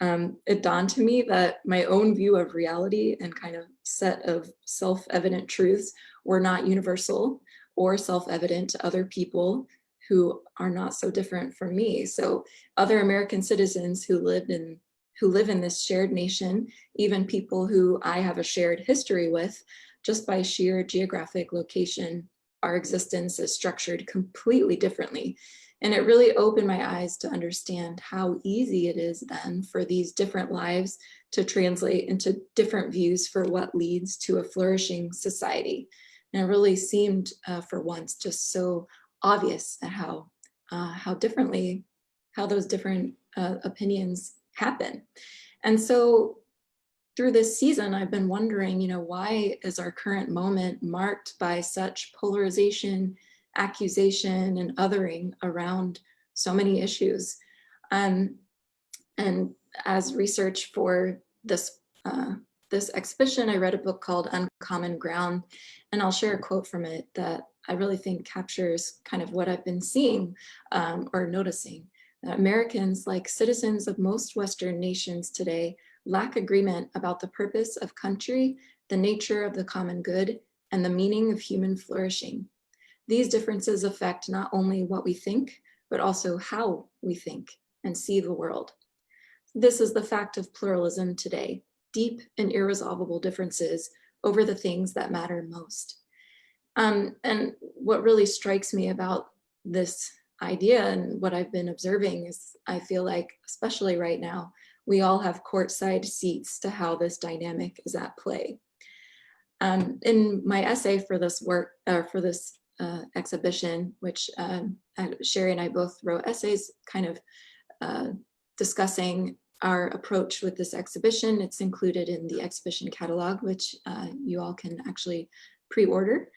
It dawned to me that my own view of reality and kind of set of self-evident truths were not universal or self-evident to other people who are not so different from me. So other American citizens who live in this shared nation, even people who I have a shared history with, just by sheer geographic location, our existence is structured completely differently. And it really opened my eyes to understand how easy it is then for these different lives to translate into different views for what leads to a flourishing society. And it really seemed for once just so obvious at how those different opinions happen. And so through this season, I've been wondering, why is our current moment marked by such polarization, accusation, and othering around so many issues? And as research for this exhibition, I read a book called Uncommon Ground, and I'll share a quote from it that I really think captures kind of what I've been seeing or noticing. That Americans, like citizens of most Western nations today, lack agreement about the purpose of country, the nature of the common good, and the meaning of human flourishing. These differences affect not only what we think, but also how we think and see the world. This is the fact of pluralism today, deep and irresolvable differences over the things that matter most. And what really strikes me about this idea and what I've been observing is I feel like, especially right now, we all have courtside seats to how this dynamic is at play. In my essay for this work, for this exhibition, which Sherri and I both wrote essays kind of discussing our approach with this exhibition. It's included in the exhibition catalog, which you all can actually pre-order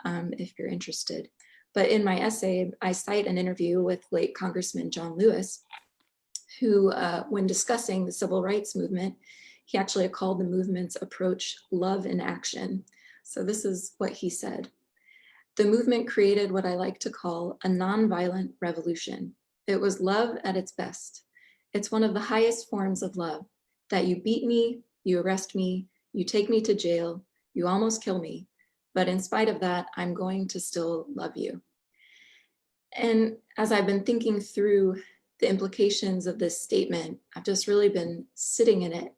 if you're interested. But in my essay, I cite an interview with late Congressman John Lewis, who, when discussing the civil rights movement, he actually called the movement's approach love in action. So this is what he said. The movement created what I like to call a nonviolent revolution. It was love at its best. It's one of the highest forms of love, that you beat me, you arrest me, you take me to jail, you almost kill me, but in spite of that, I'm going to still love you. And as I've been thinking through the implications of this statement, I've just really been sitting in it.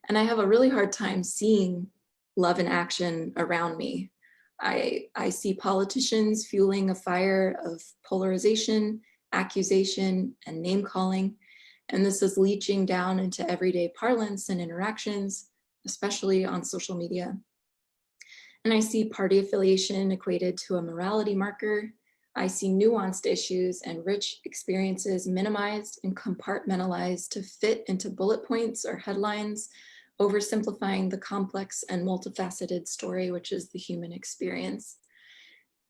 And I have a really hard time seeing love in action around me. I see politicians fueling a fire of polarization, accusation, and name calling. And this is leaching down into everyday parlance and interactions, especially on social media. And I see party affiliation equated to a morality marker. I see nuanced issues and rich experiences minimized and compartmentalized to fit into bullet points or headlines, oversimplifying the complex and multifaceted story, which is the human experience.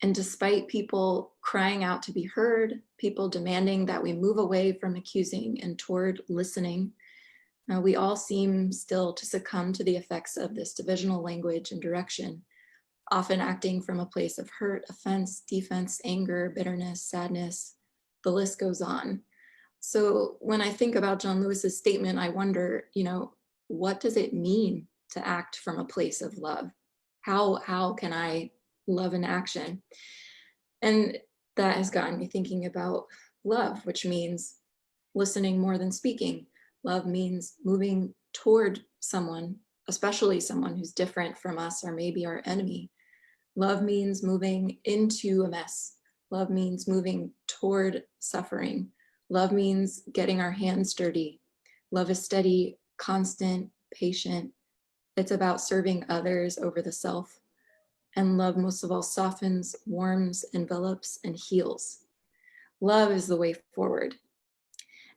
And despite people crying out to be heard, people demanding that we move away from accusing and toward listening, we all seem still to succumb to the effects of this divisional language and direction, often acting from a place of hurt, offense, defense, anger, bitterness, sadness. The list goes on. So when I think about John Lewis's statement, I wonder, what does it mean to act from a place of love? How can I love in action? And that has gotten me thinking about love, which means listening more than speaking. Love means moving toward someone, especially someone who's different from us or maybe our enemy. Love means moving into a mess. Love means moving toward suffering. Love means getting our hands dirty. Love is steady, constant, patient. It's about serving others over the self. And love, most of all, softens, warms, envelops, and heals. Love is the way forward.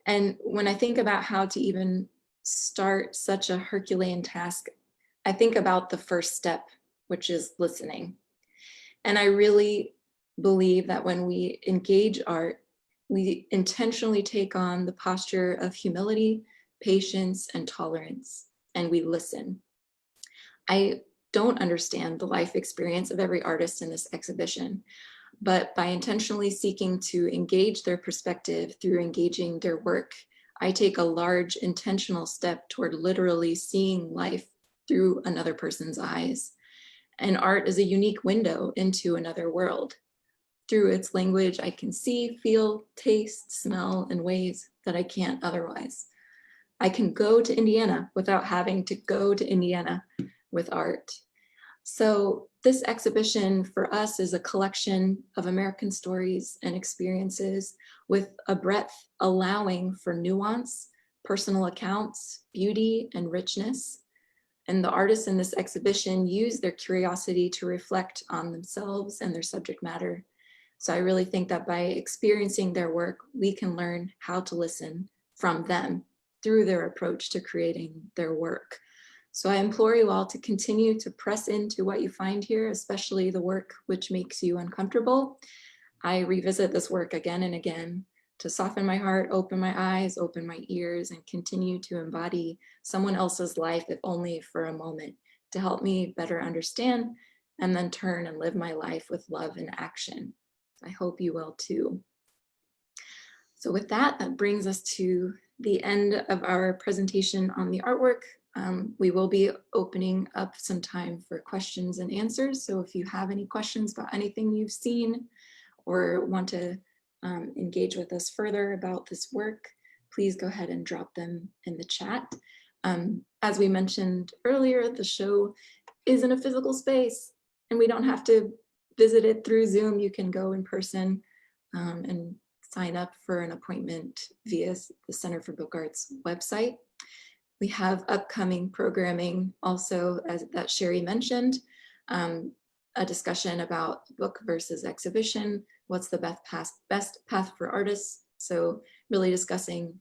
And when I think about how to even start such a Herculean task, I think about the first step, which is listening. And I really believe that when we engage art, we intentionally take on the posture of humility, patience, and tolerance, and we listen. I don't understand the life experience of every artist in this exhibition, but by intentionally seeking to engage their perspective through engaging their work, I take a large intentional step toward literally seeing life through another person's eyes. And art is a unique window into another world. Through its language, I can see, feel, taste, smell in ways that I can't otherwise. I can go to Indiana without having to go to Indiana with art. So this exhibition for us is a collection of American stories and experiences with a breadth allowing for nuance, personal accounts, beauty, and richness. And the artists in this exhibition use their curiosity to reflect on themselves and their subject matter. So I really think that by experiencing their work, we can learn how to listen from them through their approach to creating their work. So I implore you all to continue to press into what you find here, especially the work which makes you uncomfortable. I revisit this work again and again to soften my heart, open my eyes, open my ears, and continue to embody someone else's life, if only for a moment, to help me better understand and then turn and live my life with love and action. I hope you will too. So with that, that brings us to the end of our presentation on the artwork. We will be opening up some time for questions and answers. So if you have any questions about anything you've seen or want to engage with us further about this work, please go ahead and drop them in the chat. As we mentioned earlier, the show is in a physical space and we don't have to visit it through Zoom. You can go in person and sign up for an appointment via the Center for Book Arts website. We have upcoming programming also, as that Sherri mentioned, a discussion about book versus exhibition. What's the best path for artists? So really discussing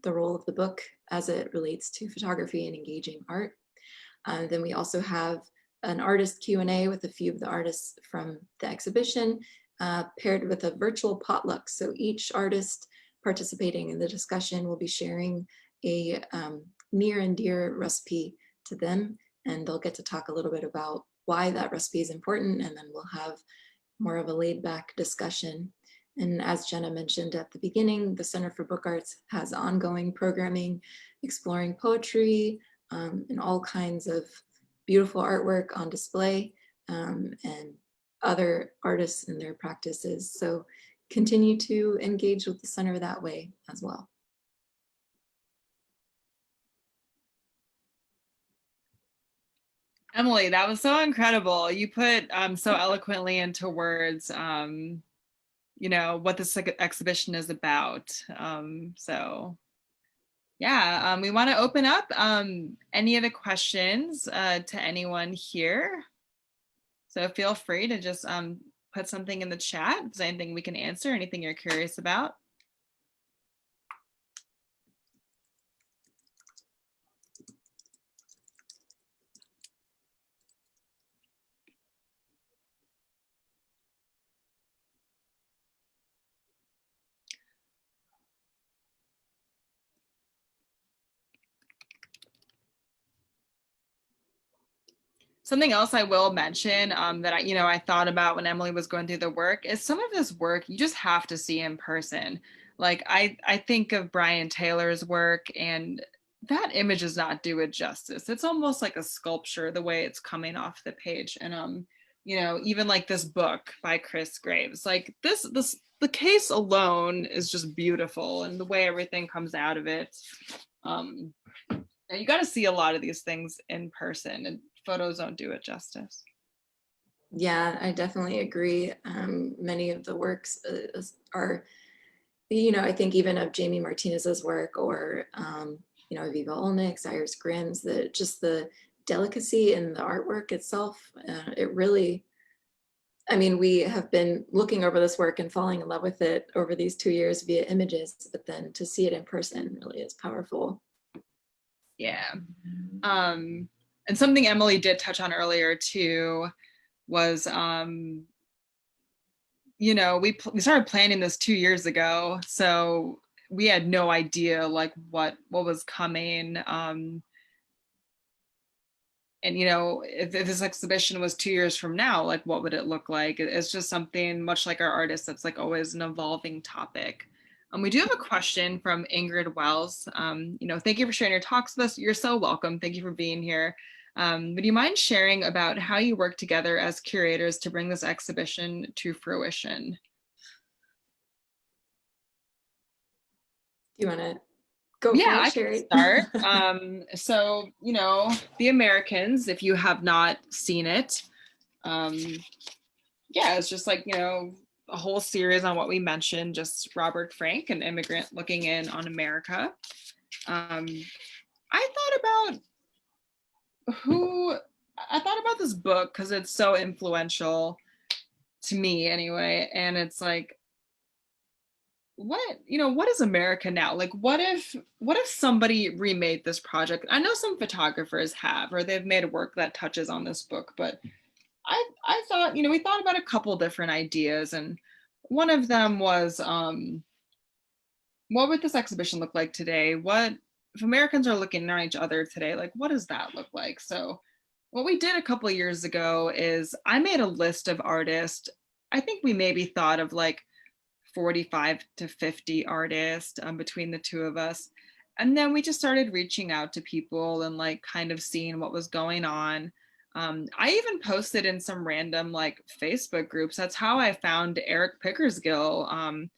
the role of the book as it relates to photography and engaging art. Then we also have an artist Q&A with a few of the artists from the exhibition, paired with a virtual potluck. So each artist participating in the discussion will be sharing a near and dear recipe to them, and they'll get to talk a little bit about why that recipe is important, and then we'll have more of a laid back discussion. And as Jenna mentioned at the beginning, the Center for Book Arts has ongoing programming, exploring poetry and all kinds of beautiful artwork on display and other artists and their practices. So continue to engage with the center that way as well. Emilie, that was so incredible. You put so eloquently into words, you know, what this exhibition is about. So yeah, we want to open up any of the questions to anyone here. So feel free to just put something in the chat. If there's anything we can answer, anything you're curious about. Something else I will mention that I thought about when Emilie was going through the work is some of this work you just have to see in person. Like I think of Brian Taylor's work, and that image does not do it justice. It's almost like a sculpture the way it's coming off the page. And even like this book by Chris Graves, like the case alone is just beautiful, and the way everything comes out of it. You got to see a lot of these things in person, and photos don't do it justice. Yeah, I definitely agree. Many of the works are, I think even of Jamie Martinez's work or, Aviva Olnick's, Iris Grimm's, just the delicacy in the artwork itself. It really, we have been looking over this work and falling in love with it over these 2 years via images, but then to see it in person really is powerful. Yeah. And something Emilie did touch on earlier too was, we started planning this 2 years ago, so we had no idea like what was coming. And if this exhibition was 2 years from now, like what would it look like? It's just something much like our artists, that's like always an evolving topic. We do have a question from Ingrid Wells. Thank you for sharing your talks with us. You're so welcome. Thank you for being here. Would you mind sharing about how you work together as curators to bring this exhibition to fruition? Do you want to go for Yeah, it, I can Sherri? start. So, The Americans, if you have not seen it, um, yeah, it's just like, a whole series on what we mentioned, just Robert Frank, an immigrant looking in on America. Um, I thought I thought about this book because it's so influential to me anyway. And it's like, what is America now? Like, what if somebody remade this project? I know some photographers have, or they've made work that touches on this book, but I thought, we thought about a couple different ideas, and one of them was, what would this exhibition look like today? What if Americans are looking at each other today? Like, what does that look like? So, what we did a couple of years ago is I made a list of artists. I think we maybe thought of like 45 to 50 artists between the two of us. And then we just started reaching out to people and like kind of seeing what was going on. I even posted in some random like Facebook groups. That's how I found Eric Pickersgill.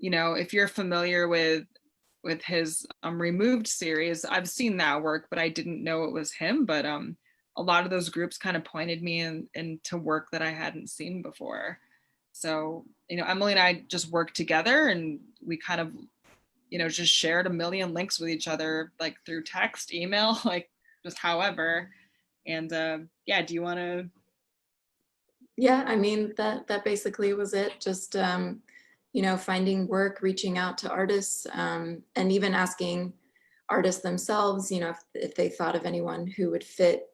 If you're familiar with his Removed series, I've seen that work, but I didn't know it was him. But a lot of those groups kind of pointed me into work that I hadn't seen before. So, Emilie and I just worked together, and we kind of, just shared a million links with each other, like through text, email, like just however. And yeah, do you want to? Yeah, I mean, that basically was it. Just, finding work, reaching out to artists, and even asking artists themselves, if they thought of anyone who would fit.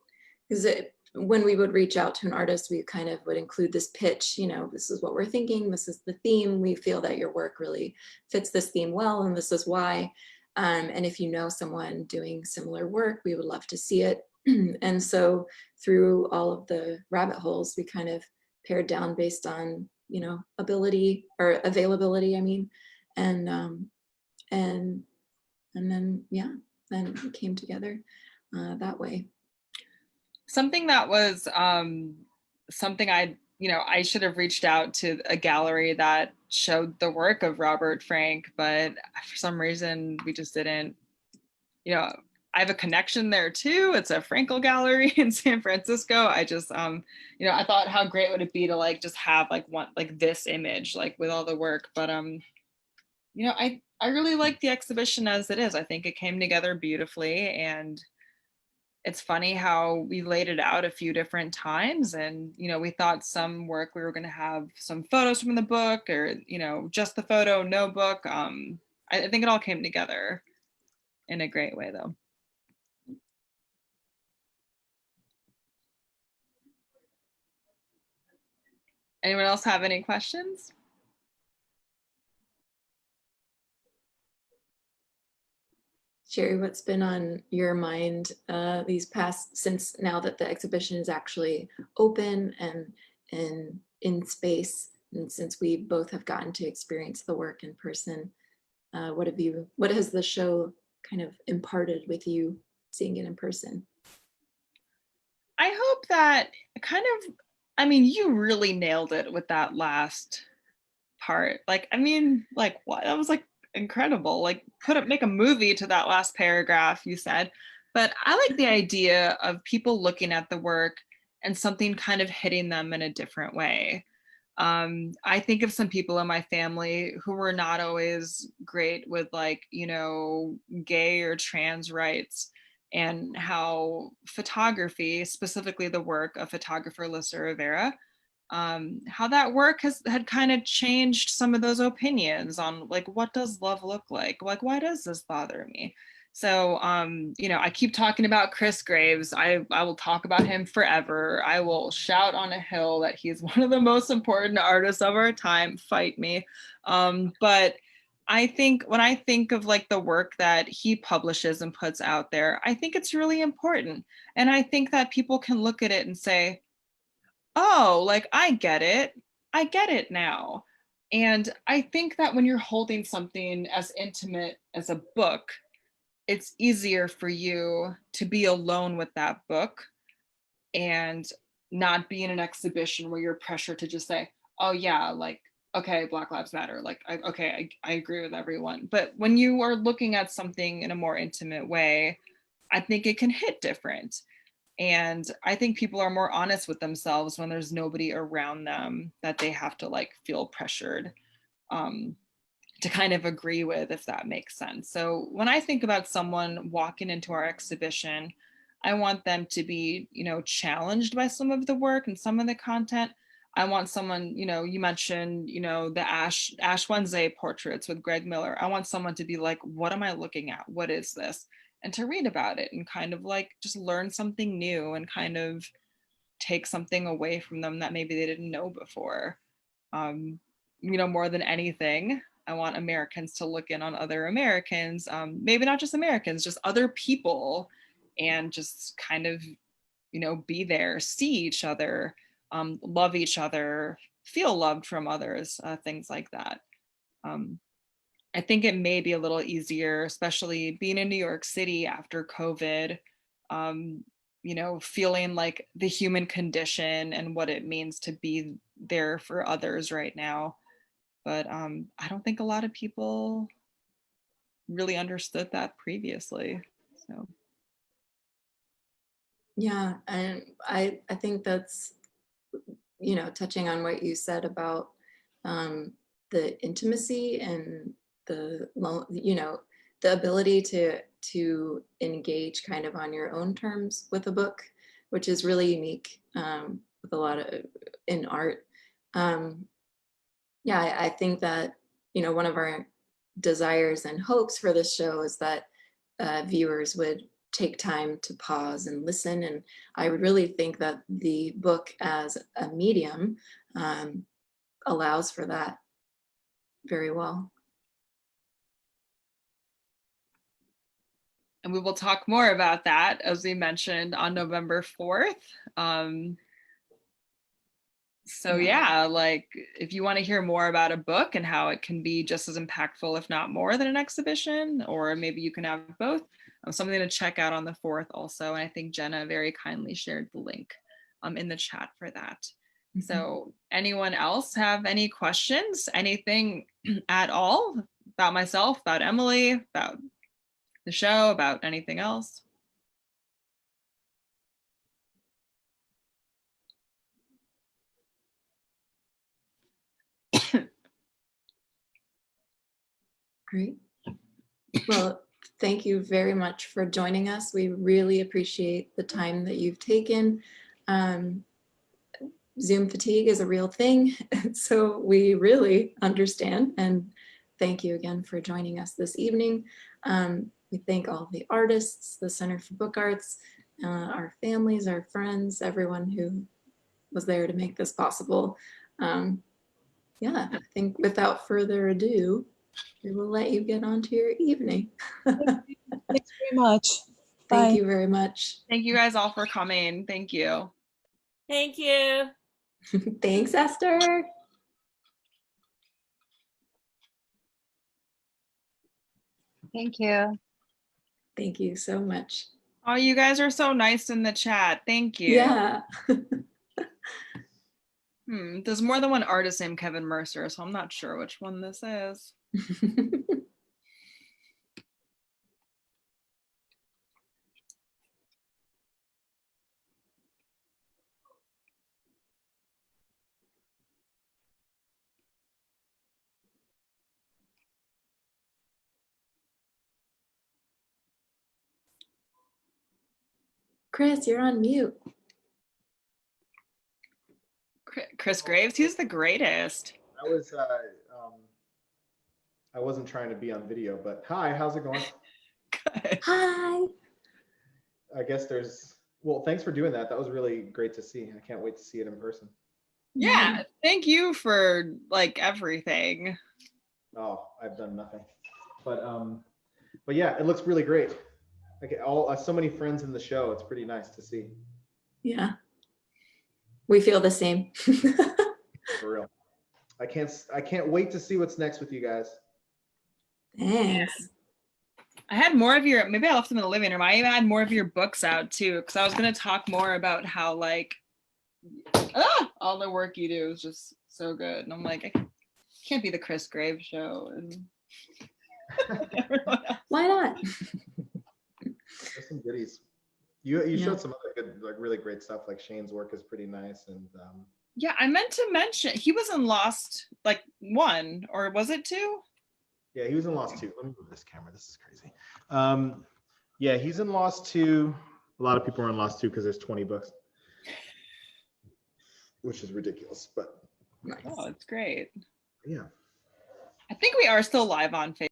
Because when we would reach out to an artist, we kind of would include this pitch, this is what we're thinking, this is the theme, we feel that your work really fits this theme well, and this is why. And if you know someone doing similar work, we would love to see it. And so through all of the rabbit holes, we kind of pared down based on, ability or availability, I mean, and and then yeah, then it came together that way. Something that was something I should have reached out to a gallery that showed the work of Robert Frank, but for some reason we just didn't. I have a connection there too. It's a Frankel gallery in San Francisco. I just I thought how great would it be to like just have like one like this image like with all the work, but I really like the exhibition as it is. I think it came together beautifully, and it's funny how we laid it out a few different times, and we thought some work we were going to have some photos from the book, or just the photo, no book. I think it all came together in a great way though. Anyone else have any questions? Sherri, what's been on your mind since now that the exhibition is actually open and in space, and since we both have gotten to experience the work in person, what has the show kind of imparted with you seeing it in person? I hope that you really nailed it with that last part. Like, what? That was like incredible. Like, make a movie to that last paragraph you said. But I like the idea of people looking at the work and something kind of hitting them in a different way. I think of some people in my family who were not always great with gay or trans rights, and how photography, specifically the work of photographer Lissa Rivera, how that work had kind of changed some of those opinions on like what does love look like why does this bother me. So I keep talking about Chris Graves. I will talk about him forever. I will shout on a hill that he's one of the most important artists of our time. Fight me. But I think when I think of like the work that he publishes and puts out there, I think it's really important, and I think that people can look at it and say, oh, like I get it. I get it now. And I think that when you're holding something as intimate as a book, it's easier for you to be alone with that book and not be in an exhibition where you're pressured to just say, oh yeah, like, okay, Black Lives Matter. Like, I agree with everyone. But when you are looking at something in a more intimate way, I think it can hit different. And I think people are more honest with themselves when there's nobody around them that they have to like feel pressured to kind of agree with, if that makes sense. So when I think about someone walking into our exhibition, I want them to be, you know, challenged by some of the work and some of the content. I want someone, you know, you mentioned, you know, the Ash Wednesday portraits with Greg Miller. I want someone to be like, what am I looking at? What is this? And to read about it and kind of like just learn something new and kind of take something away from them that maybe they didn't know before. You know, more than anything, I want Americans to look in on other Americans, maybe not just Americans, just other people, and just kind of, you know, be there, see each other, love each other, feel loved from others, things like that. I think it may be a little easier, especially being in New York City after COVID, you know, feeling like the human condition and what it means to be there for others right now. But I don't think a lot of people really understood that previously. So Yeah, and I think that's, you know, touching on what you said about the intimacy and you know, the ability to engage kind of on your own terms with a book, which is really unique with a lot of in art. Yeah, I think that, you know, one of our desires and hopes for this show is that viewers would take time to pause and listen. And I would really think that the book as a medium allows for that very well. and we will talk more about that, as we mentioned, on November 4th. So yeah, like if you want to hear more about a book and how it can be just as impactful, if not more, than an exhibition, or maybe you can have both, something to check out on the 4th also. And I think Jenna very kindly shared the link in the chat for that. Mm-hmm. So anyone else have any questions, anything at all about myself, about Emilie, about the show, about anything else? Great. Well, thank you very much for joining us. We really appreciate the time that you've taken. Zoom fatigue is a real thing, so we really understand, and thank you again for joining us this evening. We thank all the artists, the Center for Book Arts, our families, our friends, everyone who was there to make this possible. Yeah, I think without further ado, we will let you get on to your evening. Thanks very much. Thank Bye. you very much. Thank you guys all for coming. Thank you. Thank you. Thanks, Esther. Thank you. Thank you so much. Oh, you guys are so nice in the chat. Thank you. Yeah. There's more than one artist named Kevin Mercer, so I'm not sure which one this is. Chris, you're on mute. Chris Graves, he's the greatest. I wasn't trying to be on video, but hi, how's it going? Good. Hi. I guess well, thanks for doing that. That was really great to see. I can't wait to see it in person. Yeah, thank you for like everything. Oh, I've done nothing. But yeah, it looks really great. I get so many friends in the show. It's pretty nice to see. Yeah. We feel the same. For real. I can't wait to see what's next with you guys. Thanks. I had more of your, maybe I left them in the living room. I even had more of your books out too, because I was going to talk more about how like, all the work you do is just so good. And I'm like, I can't be the Chris Graves show. And Why not? There's some goodies. You showed some other good, like really great stuff. Like Shane's work is pretty nice, and yeah, I meant to mention he was in Lost like 1, or was it 2? yeah, he was in Lost 2. Let me move this camera. This is crazy. Yeah, he's in Lost 2. A lot of people are in Lost 2 because there's 20 books, which is ridiculous. But Nice. Oh, it's great. yeah. I think we are still live on Facebook.